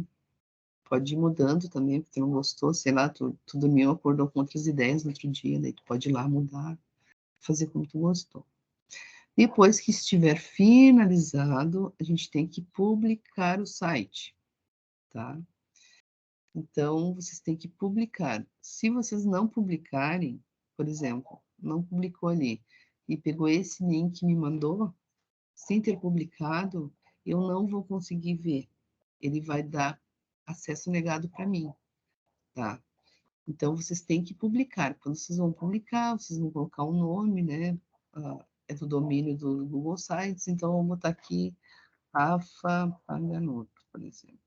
Speaker 1: pode ir mudando também, porque tu não gostou, sei lá, tu dormiu, acordou com outras ideias no outro dia, daí tu pode ir lá mudar, fazer como tu gostou. Depois que estiver finalizado, a gente tem que publicar o site, tá? Então, vocês têm que publicar. Se vocês não publicarem, por exemplo, não publicou ali e pegou esse link e me mandou, sem ter publicado, eu não vou conseguir ver. Ele vai dar acesso negado para mim, tá? Então, vocês têm que publicar. Quando vocês vão publicar, vocês vão colocar um nome, né? É do domínio do Google Sites, então eu vou botar aqui Rafa Paganoto, por exemplo.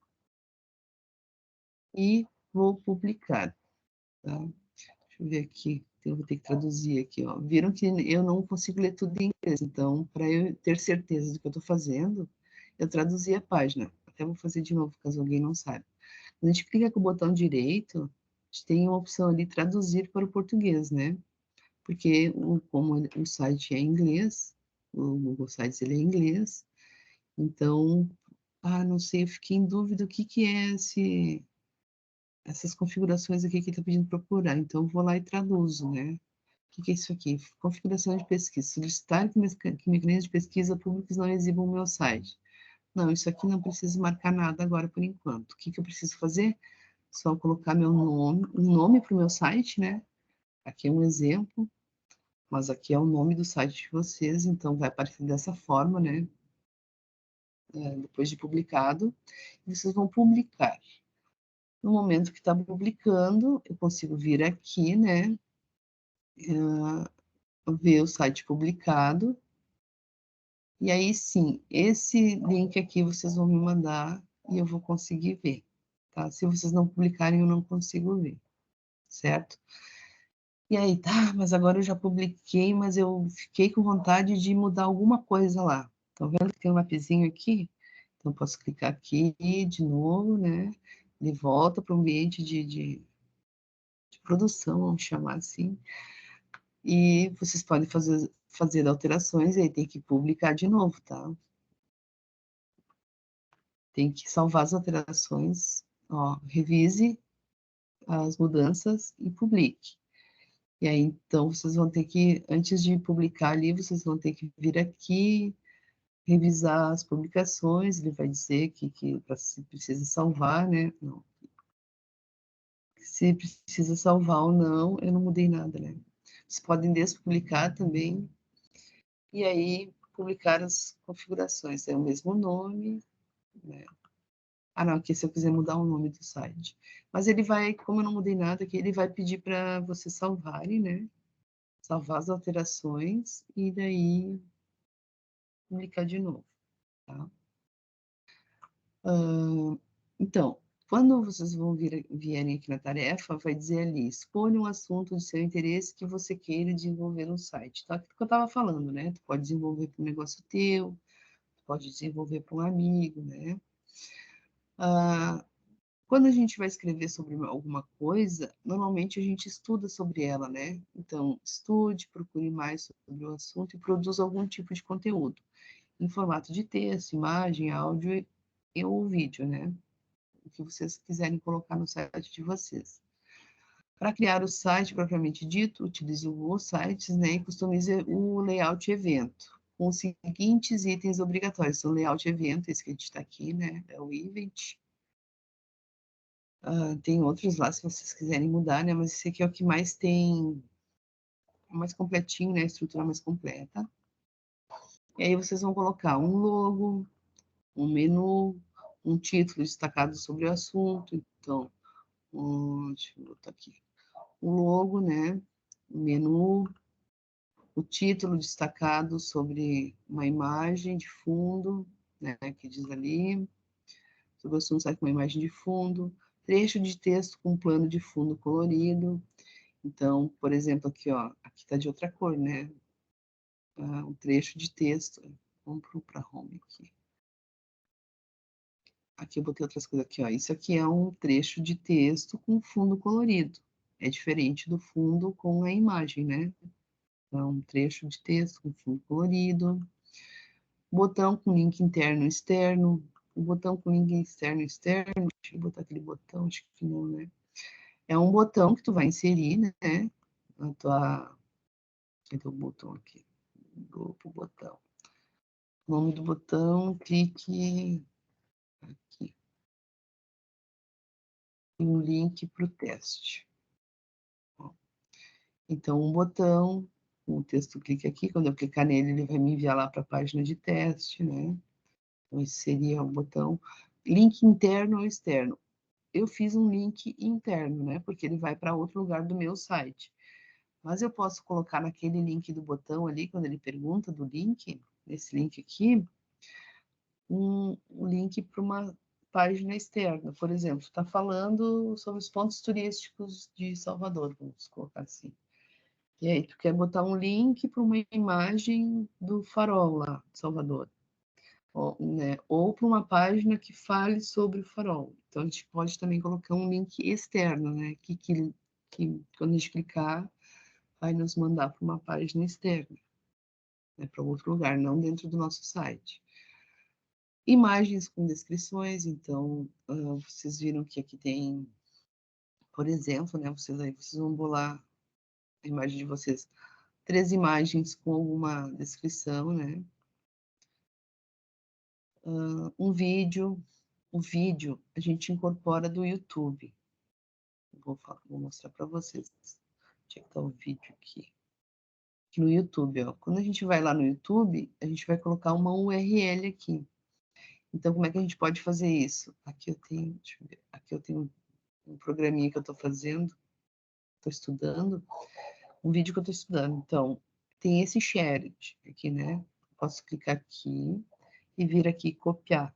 Speaker 1: E vou publicar, tá? Deixa eu ver aqui, eu vou ter que traduzir aqui, ó. Viram que eu não consigo ler tudo em inglês, então, para eu ter certeza do que eu estou fazendo, eu traduzi a página. Até vou fazer de novo, caso alguém não saiba. Quando a gente clica com o botão direito, a gente tem uma opção ali, traduzir para o português, né? Porque como o site é em inglês, o Google Sites ele é em inglês, então, não sei, eu fiquei em dúvida o que que é essas configurações aqui que está pedindo para procurar, então eu vou lá e traduzo, né? O que que é isso aqui? Configuração de pesquisa. Solicitar que mecanismos de pesquisa públicos não exibam o meu site. Não, isso aqui não preciso marcar nada agora por enquanto. O que que eu preciso fazer? Só colocar meu nome, um nome para o meu site, né? Aqui é um exemplo, mas aqui é o nome do site de vocês, então vai aparecer dessa forma, né? Depois de publicado, vocês vão publicar. No momento que está publicando, eu consigo vir aqui, né? Ver o site publicado. E aí sim, esse link aqui vocês vão me mandar e eu vou conseguir ver, tá? Se vocês não publicarem, eu não consigo ver, certo? E aí, tá, mas agora eu já publiquei, mas eu fiquei com vontade de mudar alguma coisa lá. Estão vendo que tem um lapisinho aqui? Então, eu posso clicar aqui de novo, né? De volta para o ambiente de produção, vamos chamar assim. E vocês podem fazer alterações, e aí tem que publicar de novo, tá? Tem que salvar as alterações, ó, revise as mudanças e publique. E aí, então, vocês vão ter que, antes de publicar ali, vocês vão ter que vir aqui, revisar as publicações, ele vai dizer que se precisa salvar, né? Não. Se precisa salvar ou não, eu não mudei nada, né? Vocês podem despublicar também, e aí publicar as configurações. É o mesmo nome, né? Não, aqui se eu quiser mudar o nome do site. Mas ele vai, como eu não mudei nada aqui, ele vai pedir para vocês salvarem, né? Salvar as alterações e daí publicar de novo, tá? Então, quando vocês vierem aqui na tarefa, vai dizer ali, escolha um assunto de seu interesse que você queira desenvolver no site. Tá? Aquilo que eu estava falando, né? Tu pode desenvolver para um negócio teu, tu pode desenvolver para um amigo, né? Quando a gente vai escrever sobre alguma coisa, normalmente a gente estuda sobre ela, né? Então, estude, procure mais sobre o assunto e produza algum tipo de conteúdo, em formato de texto, imagem, áudio ou vídeo, né? O que vocês quiserem colocar no site de vocês. Para criar o site propriamente dito, utilize o Google Sites, né? E customize o layout evento, com os seguintes itens obrigatórios. O layout evento, esse que a gente está aqui, né? É o event. Tem outros lá, se vocês quiserem mudar, né? Mas esse aqui é o que mais tem, mais completinho, né? A estrutura mais completa. E aí vocês vão colocar um logo, um menu, um título destacado sobre o assunto. Então, deixa eu botar aqui. O logo, né? O menu, o título destacado sobre uma imagem de fundo, né? Que diz ali, sobre o assunto, sai com uma imagem de fundo, trecho de texto com plano de fundo colorido. Então, por exemplo, aqui, ó, aqui tá de outra cor, né? um trecho de texto. Vamos para home aqui. Aqui eu botei outras coisas aqui, ó. Isso aqui é um trecho de texto com fundo colorido. É diferente do fundo com a imagem, né? Então, um trecho de texto com fundo colorido. Botão com link interno e externo. O botão com link externo e externo. Deixa eu botar aquele botão, acho que não, né? É um botão que tu vai inserir, né? A tua... Cadê o botão aqui? Grupo, botão. Nome do botão, clique aqui. E um link para o teste. Então, um botão, o texto clica aqui, quando eu clicar nele, ele vai me enviar lá para a página de teste, né? Então, esse seria o botão. Link interno ou externo? Eu fiz um link interno, né? Porque ele vai para outro lugar do meu site. Mas eu posso colocar naquele link do botão ali, quando ele pergunta do link, nesse link aqui, um link para uma página externa. Por exemplo, está falando sobre os pontos turísticos de Salvador, vamos colocar assim. E aí, tu quer botar um link para uma imagem do farol lá, de Salvador. Ou, né? Ou para uma página que fale sobre o farol. Então, a gente pode também colocar um link externo, né? Que quando a gente clicar, vai nos mandar para uma página externa, né? Para outro lugar, não dentro do nosso site. Imagens com descrições, então, vocês viram que aqui tem, por exemplo, né? Vocês vão bolar a imagem de vocês. 3 imagens com alguma descrição, né? Um vídeo. O vídeo a gente incorpora do YouTube. Vou mostrar para vocês. Onde é que está o vídeo aqui? Aqui no YouTube, ó. Quando a gente vai lá no YouTube, a gente vai colocar uma URL aqui. Então, como é que a gente pode fazer isso? Aqui eu tenho, deixa eu ver, aqui eu tenho um programinha que eu estou fazendo, estou estudando, um vídeo que eu estou estudando. Então, tem esse share aqui, né? Posso clicar aqui e vir aqui copiar.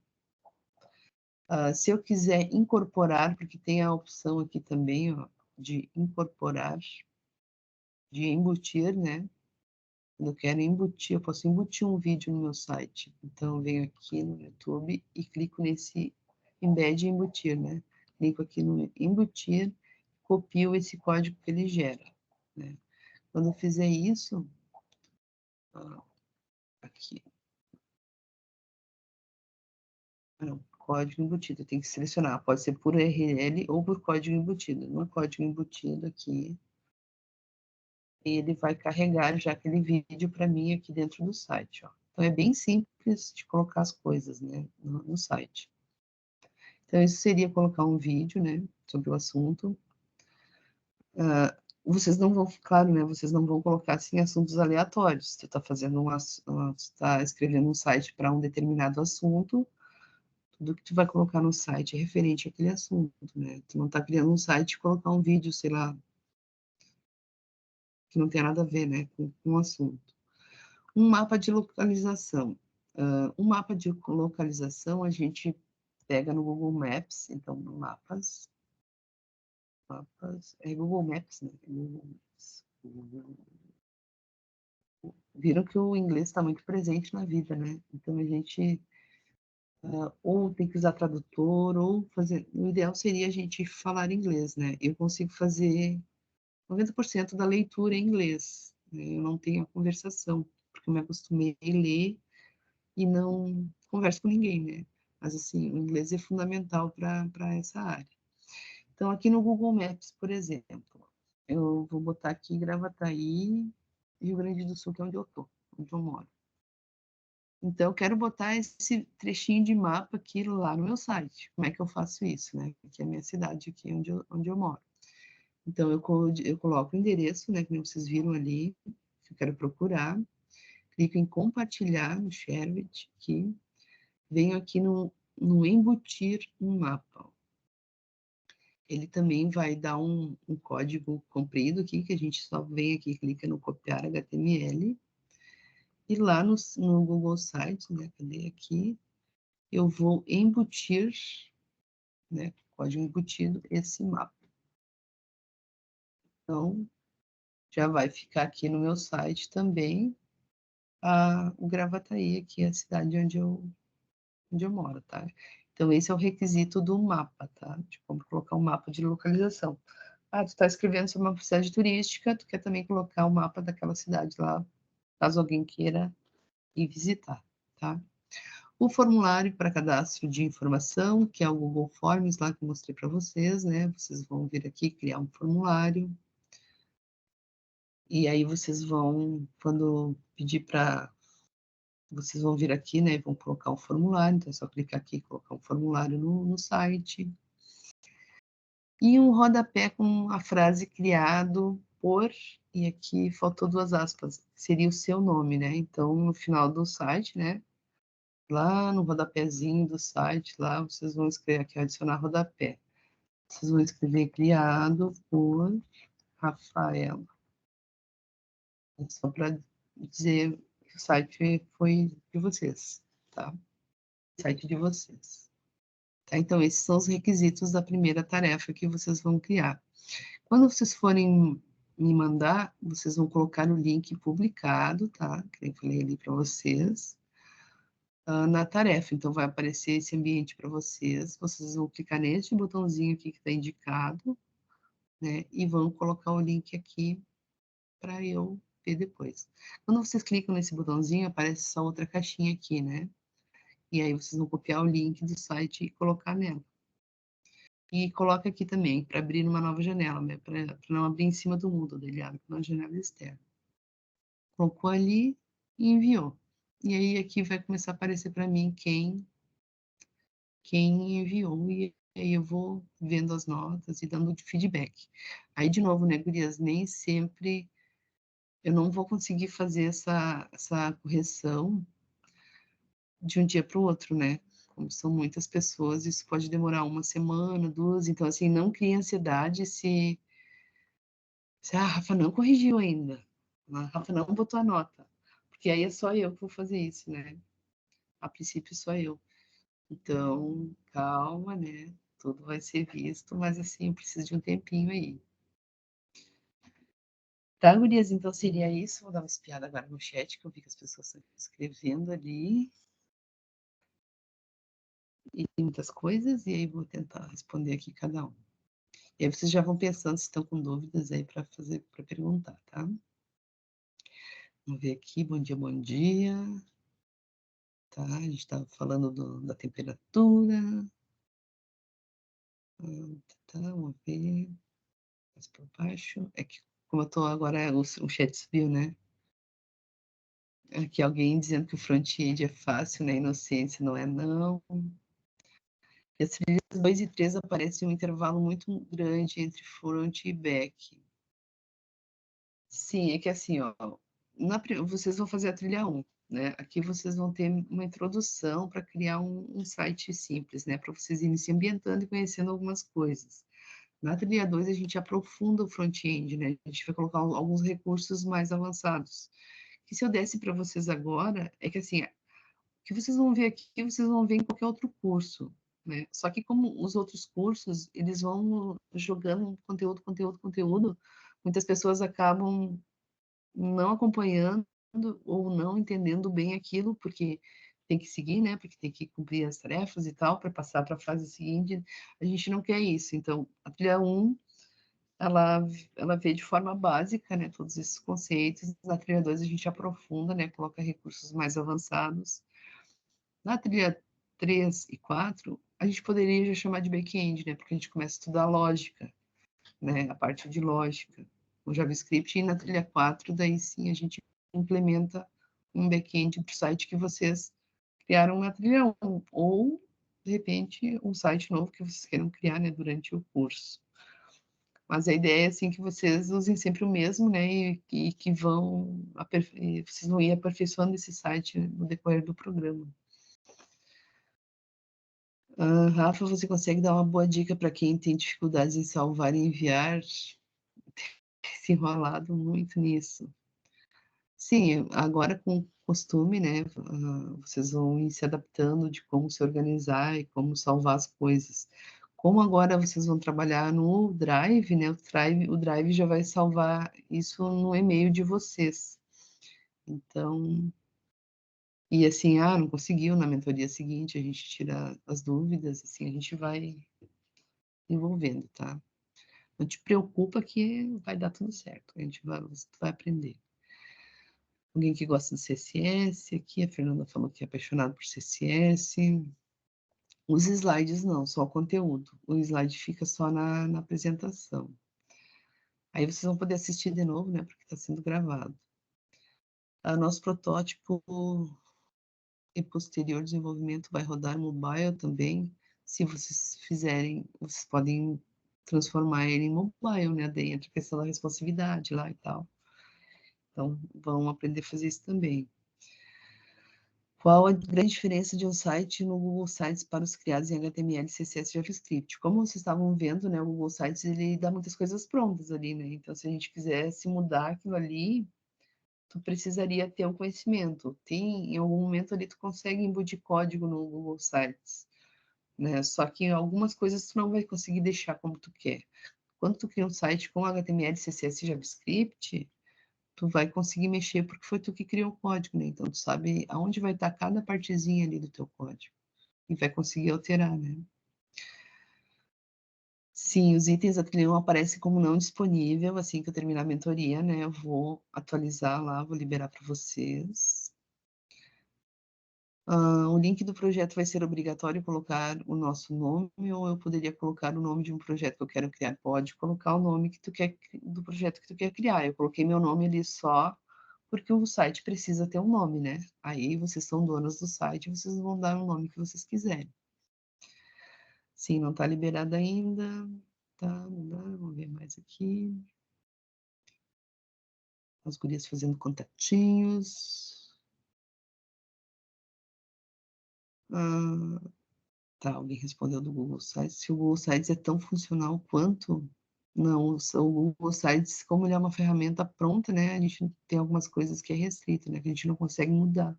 Speaker 1: Se eu quiser incorporar, porque tem a opção aqui também, ó, de incorporar, de embutir, né? Quando eu quero embutir, eu posso embutir um vídeo no meu site. Então, eu venho aqui no YouTube e clico nesse embed e embutir, né? Clico aqui no embutir, copio esse código que ele gera, né? Quando eu fizer isso, ó, aqui, não, código embutido, tem que selecionar, pode ser por URL ou por código embutido. No código embutido aqui, ele vai carregar já aquele vídeo para mim aqui dentro do site, ó. Então, é bem simples de colocar as coisas, né, no site. Então, isso seria colocar um vídeo, né, sobre o assunto. Vocês não vão, claro, né, vocês não vão colocar, assim, assuntos aleatórios. Tu está fazendo tá escrevendo um site para um determinado assunto, tudo que tu vai colocar no site é referente àquele assunto, né? Tu não está criando um site e colocar um vídeo, sei lá, que não tem nada a ver, né, com o assunto. Um mapa de localização. Um mapa de localização a gente pega no Google Maps, então mapas, é Google Maps, né? Google Maps. Viram que o inglês está muito presente na vida, né? Então a gente ou tem que usar tradutor, ou fazer. O ideal seria a gente falar inglês, né? Eu consigo fazer 90% da leitura em inglês, né? Eu não tenho a conversação, porque eu me acostumei a ler e não converso com ninguém, né? Mas, assim, o inglês é fundamental para essa área. Então, aqui no Google Maps, por exemplo, eu vou botar aqui Gravataí, Rio Grande do Sul, que é onde eu estou, onde eu moro. Então, eu quero botar esse trechinho de mapa aqui lá no meu site. Como é que eu faço isso, né? Aqui é a minha cidade, aqui onde eu moro. Então, eu coloco o endereço, né, que vocês viram ali, que eu quero procurar. Clico em compartilhar no Sharevit aqui. Venho aqui no embutir um mapa. Ele também vai dar um código comprido aqui, que a gente só vem aqui, clica no copiar HTML. E lá no Google Sites, né, cadê aqui? Eu vou embutir, né, código embutido, esse mapa. Então, já vai ficar aqui no meu site também. o Gravataí, aqui é a cidade onde eu moro, tá? Então, esse é o requisito do mapa, tá? De como colocar um mapa de localização. Ah, tu está escrevendo sobre uma cidade turística, tu quer também colocar o mapa daquela cidade lá, caso alguém queira ir visitar, tá? O formulário para cadastro de informação, que é o Google Forms lá que eu mostrei para vocês, né? Vocês vão vir aqui criar um formulário. E aí vocês vão, quando pedir para... Vocês vão vir aqui, né? Vão colocar um formulário, então é só clicar aqui e colocar um formulário no site. E um rodapé com a frase criado por, e aqui faltou 2 aspas, seria o seu nome, né? Então, no final do site, né? Lá no rodapézinho do site, lá vocês vão escrever aqui, adicionar rodapé. Vocês vão escrever criado por Rafael. Só para dizer que o site foi de vocês, tá? Site de vocês. Tá? Então, esses são os requisitos da primeira tarefa que vocês vão criar. Quando vocês forem me mandar, vocês vão colocar o link publicado, tá? Que eu falei ali para vocês, na tarefa. Então, vai aparecer esse ambiente para vocês. Vocês vão clicar neste botãozinho aqui que está indicado, né? E vão colocar o link aqui para eu ver depois. Quando vocês clicam nesse botãozinho, aparece essa outra caixinha aqui, né? E aí vocês vão copiar o link do site e colocar nela. E coloca aqui também, para abrir numa nova janela, né? Para não abrir em cima do mundo, ele abre na janela externa. Colocou ali e enviou. E aí aqui vai começar a aparecer para mim quem enviou, e aí eu vou vendo as notas e dando feedback. Aí, de novo, né, gurias, nem sempre eu não vou conseguir fazer essa correção de um dia para o outro, né? Como são muitas pessoas, isso pode demorar 1 semana, 2, então, assim, não crie ansiedade se a Rafa não corrigiu ainda, a Rafa não botou a nota, porque aí é só eu que vou fazer isso, né? A princípio, só eu. Então, calma, né? Tudo vai ser visto, mas assim, eu preciso de um tempinho aí. Tá, gurias? Então seria isso. Vou dar uma espiada agora no chat, que eu vi que as pessoas estão escrevendo ali. E tem muitas coisas, e aí vou tentar responder aqui cada um. E aí vocês já vão pensando se estão com dúvidas aí para fazer, para perguntar, tá? Vamos ver aqui. Bom dia, bom dia. Tá, a gente estava falando da temperatura. Tá, vamos ver. Mais por baixo. É que, como eu tô agora, o chat subiu, né? Aqui alguém dizendo que o front-end é fácil, né? Inocência não é, não. E as trilhas 2 e 3 aparecem um intervalo muito grande entre front e back. Sim, é que assim, ó, vocês vão fazer a trilha 1, né? Aqui vocês vão ter uma introdução para criar um site simples, né? Para vocês irem se ambientando e conhecendo algumas coisas. Na trilha 2, a gente aprofunda o front-end, né? A gente vai colocar alguns recursos mais avançados. Que se eu desse para vocês agora, é que assim, o que vocês vão ver aqui, vocês vão ver em qualquer outro curso, né? Só que como os outros cursos, eles vão jogando conteúdo, conteúdo, conteúdo, muitas pessoas acabam não acompanhando ou não entendendo bem aquilo, porque tem que seguir, né? Porque tem que cumprir as tarefas e tal, para passar para a fase seguinte. A gente não quer isso. Então, a trilha 1, ela vê de forma básica, né, todos esses conceitos. Na trilha 2, a gente aprofunda, né, coloca recursos mais avançados. Na trilha 3 e 4, a gente poderia já chamar de back-end, né, porque a gente começa a estudar lógica, né, a parte de lógica, o JavaScript, e na trilha 4, daí sim a gente implementa um back-end para o site que vocês criaram na trilha 1, ou, de repente, um site novo que vocês queiram criar, né, durante o curso. Mas a ideia é assim que vocês usem sempre o mesmo, né? E que vocês vão ir aperfeiçoando esse site no decorrer do programa. Rafa, você consegue dar uma boa dica para quem tem dificuldades em salvar e enviar? Se enrolado muito nisso. Sim, agora com o costume, né? Vocês vão ir se adaptando de como se organizar e como salvar as coisas. Como agora vocês vão trabalhar no Drive, né? O Drive já vai salvar isso no e-mail de vocês. Então, E assim, não conseguiu, na mentoria seguinte a gente tira as dúvidas, assim, a gente vai envolvendo, tá? Não te preocupa que vai dar tudo certo, você vai aprender. Alguém que gosta de CSS, aqui a Fernanda falou que é apaixonada por CSS. Os slides não, só o conteúdo. O slide fica só na apresentação. Aí vocês vão poder assistir de novo, né, porque está sendo gravado. Nosso protótipo e posterior desenvolvimento vai rodar mobile também. Se vocês fizerem, vocês podem transformar ele em mobile, né? Daí entra a questão da responsividade lá e tal. Então, vão aprender a fazer isso também. Qual a grande diferença de um site no Google Sites para os criados em HTML, CSS e JavaScript? Como vocês estavam vendo, né, o Google Sites ele dá muitas coisas prontas ali, né? Então, se a gente quisesse mudar aquilo ali, tu precisaria ter o conhecimento. Tem, em algum momento ali tu consegue embutir código no Google Sites, né? Só que algumas coisas tu não vai conseguir deixar como tu quer. Quando tu cria um site com HTML, CSS e JavaScript, tu vai conseguir mexer porque foi tu que criou o código, né? Então tu sabe aonde vai estar cada partezinha ali do teu código e vai conseguir alterar, né? Sim, os itens da trilha 1 aparecem como não disponível assim que eu terminar a mentoria, né? Eu vou atualizar lá, vou liberar para vocês. O link do projeto vai ser obrigatório colocar o nosso nome ou eu poderia colocar o nome de um projeto que eu quero criar? Pode colocar o nome que tu quer do projeto que tu quer criar. Eu coloquei meu nome ali só porque o site precisa ter um nome, né? Aí vocês são donos do site, vocês vão dar o nome que vocês quiserem. Sim, não está liberado ainda. Tá, não dá, vamos ver mais aqui. As gurias fazendo contatinhos. Tá, alguém respondeu do Google Sites. Se o Google Sites é tão funcional quanto... Não, o Google Sites, como ele é uma ferramenta pronta, né? A gente tem algumas coisas que é restrita, né? Que a gente não consegue mudar. O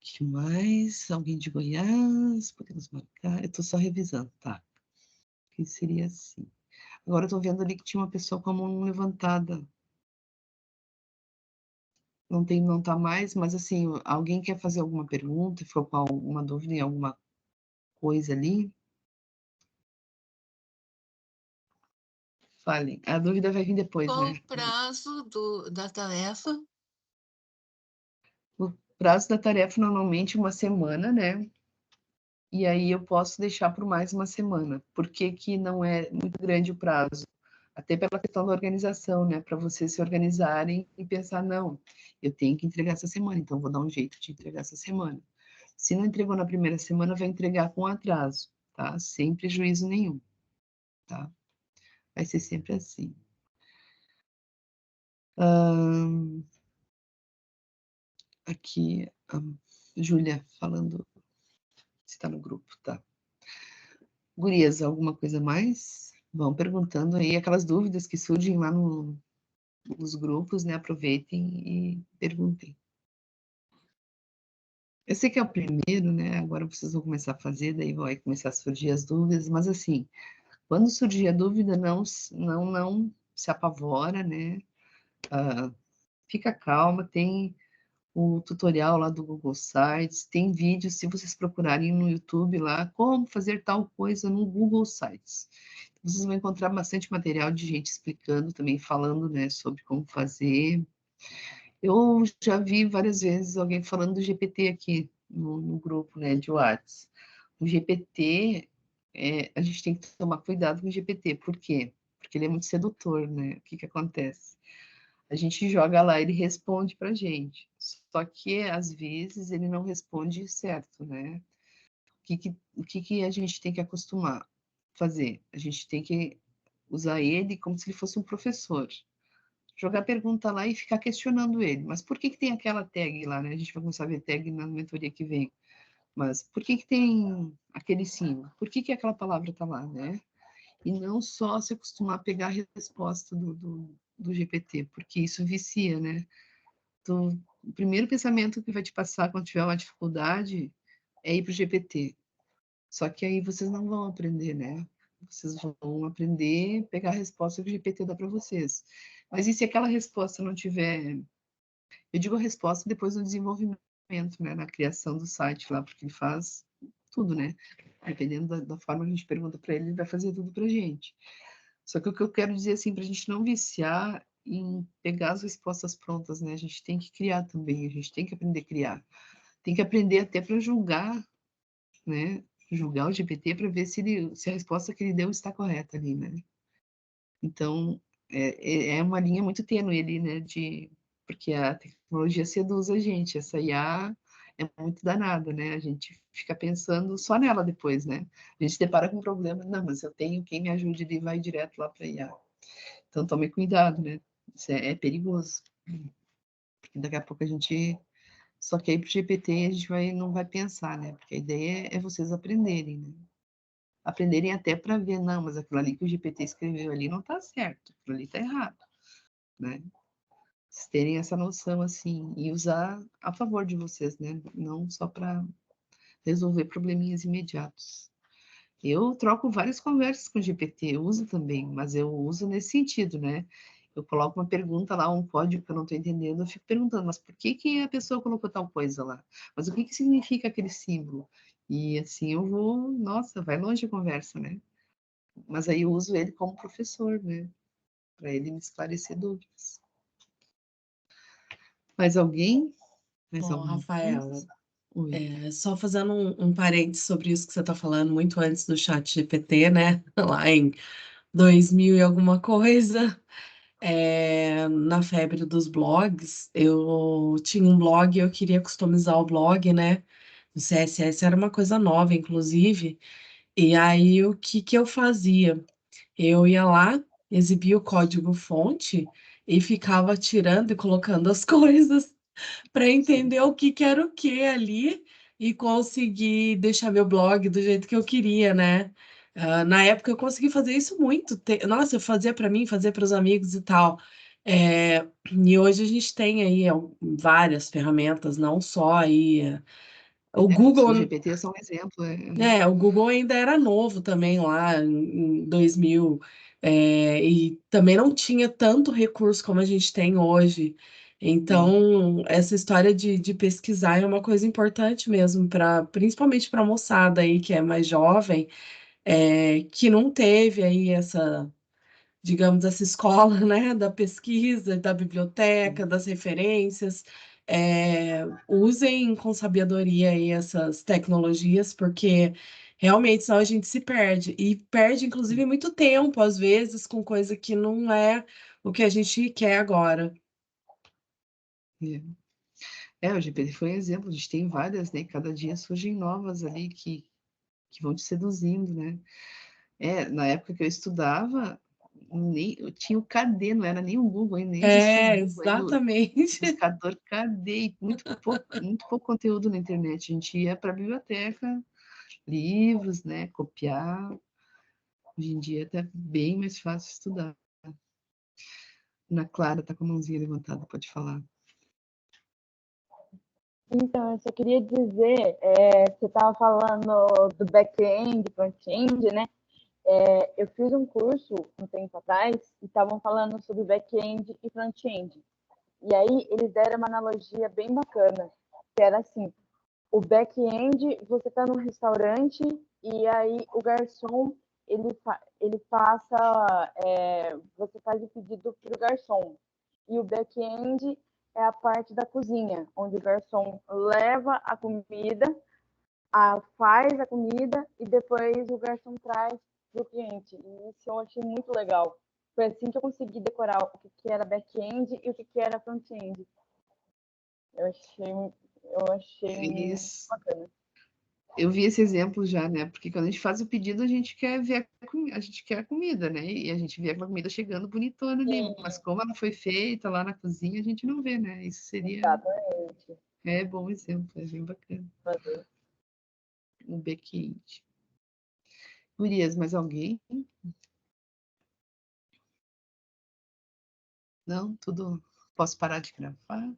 Speaker 1: que mais? Alguém de Goiás? Podemos marcar? Eu tô só revisando, tá? Que seria assim. Agora eu tô vendo ali que tinha uma pessoa com a mão levantada. Não tá mais, mas assim, alguém quer fazer alguma pergunta? Ficou com alguma dúvida em alguma coisa ali? Falem. A dúvida vai vir depois,
Speaker 2: Qual
Speaker 1: né?
Speaker 2: o prazo da tarefa?
Speaker 1: O prazo da tarefa normalmente é uma semana, né? E aí eu posso deixar por mais uma semana. Por que que não é muito grande o prazo? Até pela questão da organização, né? Para vocês se organizarem e pensar, não, eu tenho que entregar essa semana, então vou dar um jeito de entregar essa semana. Se não entregou na primeira semana, vai entregar com atraso, tá? Sem prejuízo nenhum, tá? Vai ser sempre assim. Aqui, a Júlia falando, se está no grupo, tá? Gurias, alguma coisa mais? Vão perguntando aí aquelas dúvidas que surgem lá nos grupos, né? Aproveitem e perguntem. Eu sei que é o primeiro, né? Agora vocês vão começar a fazer, daí vai começar a surgir as dúvidas, mas assim, quando surgir a dúvida, não se apavora, né? Fica calma, tem o tutorial lá do Google Sites, tem vídeos, se vocês procurarem no YouTube lá, como fazer tal coisa no Google Sites. Vocês vão encontrar bastante material de gente explicando também, falando, né, sobre como fazer. Eu já vi várias vezes alguém falando do GPT aqui no grupo, né, de WhatsApp. O GPT, a gente tem que tomar cuidado com o GPT, por quê? Porque ele é muito sedutor, né? O que que acontece? A gente joga lá, ele responde para a gente. Só que, às vezes, ele não responde certo, né? O que a gente tem que acostumar fazer? A gente tem que usar ele como se ele fosse um professor. Jogar pergunta lá e ficar questionando ele. Mas por que tem aquela tag lá, né? A gente vai começar a ver tag na mentoria que vem. Mas por que tem aquele símbolo? Por que aquela palavra está lá, né? E não só se acostumar a pegar a resposta do GPT, porque isso vicia, né? Então, o primeiro pensamento que vai te passar quando tiver uma dificuldade é ir para o GPT. Só que aí vocês não vão aprender, né? Vocês vão aprender a pegar a resposta que o GPT dá para vocês. Mas e se aquela resposta não tiver Eu digo a resposta depois do desenvolvimento, né, na criação do site lá, porque ele faz tudo, né? Dependendo da forma que a gente pergunta para ele, ele vai fazer tudo para a gente. Só que o que eu quero dizer, assim, para a gente não viciar em pegar as respostas prontas, né? A gente tem que criar também, a gente tem que aprender a criar. Tem que aprender até para julgar, né? Julgar o GPT para ver se a resposta que ele deu está correta ali, né? Então, é uma linha muito tênue ali, né? Porque a tecnologia seduz a gente, essa IA é muito danada, né? A gente fica pensando só nela depois, né? A gente se depara com um problema, não, mas eu tenho quem me ajude e vai direto lá para a IA. Então, tome cuidado, né? Isso é perigoso. Porque daqui a pouco a gente só quer ir para o GPT e a gente não vai pensar, né? Porque a ideia é vocês aprenderem, né? Aprenderem até para ver, não, mas aquilo ali que o GPT escreveu ali não está certo, aquilo ali está errado, né? Vocês terem essa noção, assim, e usar a favor de vocês, né? Não só para resolver probleminhas imediatos. Eu troco várias conversas com o GPT, eu uso também, mas eu uso nesse sentido, né? Eu coloco uma pergunta lá, um código que eu não estou entendendo, eu fico perguntando, mas por que que a pessoa colocou tal coisa lá? Mas o que que significa aquele símbolo? E assim eu vou, nossa, vai longe a conversa, né? Mas aí eu uso ele como professor, né? Para ele me esclarecer dúvidas. Mais alguém? Mais
Speaker 3: Bom,
Speaker 1: alguma
Speaker 3: Rafaela,
Speaker 1: coisa? Oi.
Speaker 3: só fazendo um parênteses sobre isso que você está falando, muito antes do chat GPT, né? Lá em 2000 e alguma coisa, na febre dos blogs, eu tinha um blog e eu queria customizar o blog, né? O CSS era uma coisa nova, inclusive. E aí, o que que eu fazia? Eu ia lá, exibia o código-fonte e ficava tirando e colocando as coisas para
Speaker 1: Sim.
Speaker 3: entender o que que era o que ali e conseguir deixar meu blog do jeito que eu queria, né? Na época eu consegui fazer isso muito. Nossa, eu fazia para mim, fazia para os amigos e tal. E hoje a gente tem aí várias ferramentas, não só aí. O
Speaker 1: Mas o
Speaker 3: Google
Speaker 1: GPT é só um exemplo.
Speaker 3: o Google ainda era novo também lá em 2000, e também não tinha tanto recurso como a gente tem hoje. Então, essa história de pesquisar é uma coisa importante mesmo, principalmente para a moçada aí que é mais jovem, que não teve aí essa, digamos, essa escola, né, da pesquisa, da biblioteca, das referências. Usem com sabedoria aí essas tecnologias, porque realmente senão a gente se perde. E perde, inclusive, muito tempo, às vezes, com coisa que não é o que a gente quer agora.
Speaker 1: O GPT foi um exemplo, a gente tem várias, né? Cada dia surgem novas ali que vão te seduzindo, né? Na época que eu estudava, eu tinha o KD, não era nem o Google, nem existia o Google, ainda o
Speaker 3: Exatamente.
Speaker 1: buscador KD, e muito pouco conteúdo na internet. A gente ia para a biblioteca, livros, né? Copiar. Hoje em dia está bem mais fácil estudar. Ana Clara está com a mãozinha levantada, pode falar.
Speaker 4: Então, eu só queria dizer, você estava falando do back-end, front-end, né? Eu fiz um curso um tempo atrás e estavam falando sobre back-end e front-end. E aí eles deram uma analogia bem bacana, que era assim, o back-end, você está num restaurante e aí o garçom, ele passa, você faz o pedido para o garçom. E o back-end é a parte da cozinha, onde o garçom leva a comida, faz a comida e depois o garçom traz para o cliente. E isso eu achei muito legal. Foi assim que eu consegui decorar o que era back-end e o que era front-end. Eu achei muito
Speaker 1: Isso.
Speaker 4: bacana.
Speaker 1: Eu vi esse exemplo já, né? Porque quando a gente faz o pedido, a gente quer ver a gente quer a comida, né? E a gente vê aquela comida chegando bonitona ali,
Speaker 4: Sim,
Speaker 1: mas como ela foi feita lá na cozinha, a gente não vê, né? Isso seria
Speaker 4: exatamente.
Speaker 1: bom exemplo, é bem bacana. O back-end. Gurias, mais alguém? Não? Tudo? Posso parar de gravar?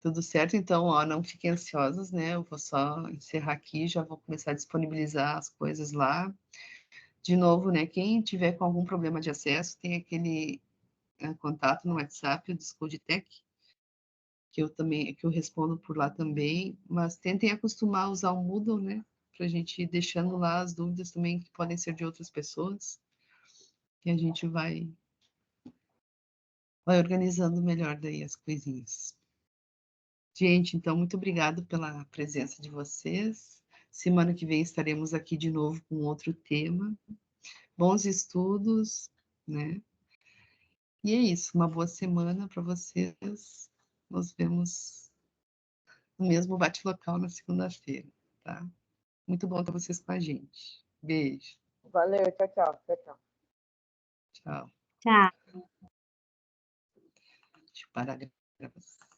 Speaker 1: Tudo certo? Então, ó, não fiquem ansiosas, né? Eu vou só encerrar aqui, já vou começar a disponibilizar as coisas lá. De novo, né? Quem tiver com algum problema de acesso, tem aquele contato no WhatsApp, o Discord Tech, que eu respondo por lá também, mas tentem acostumar a usar o Moodle, né? Para a gente ir deixando lá as dúvidas também que podem ser de outras pessoas, e a gente vai organizando melhor daí as coisinhas. Gente, então, muito obrigado pela presença de vocês. Semana que vem estaremos aqui de novo com outro tema. Bons estudos, né? E é isso, uma boa semana para vocês. Nos vemos no mesmo bate-local na segunda-feira, tá? Muito bom ter vocês com a gente. Beijo.
Speaker 4: Valeu, tchau, tchau. Tchau, tchau.
Speaker 1: Tchau.
Speaker 5: Tchau.
Speaker 1: Deixa eu parar a gravação.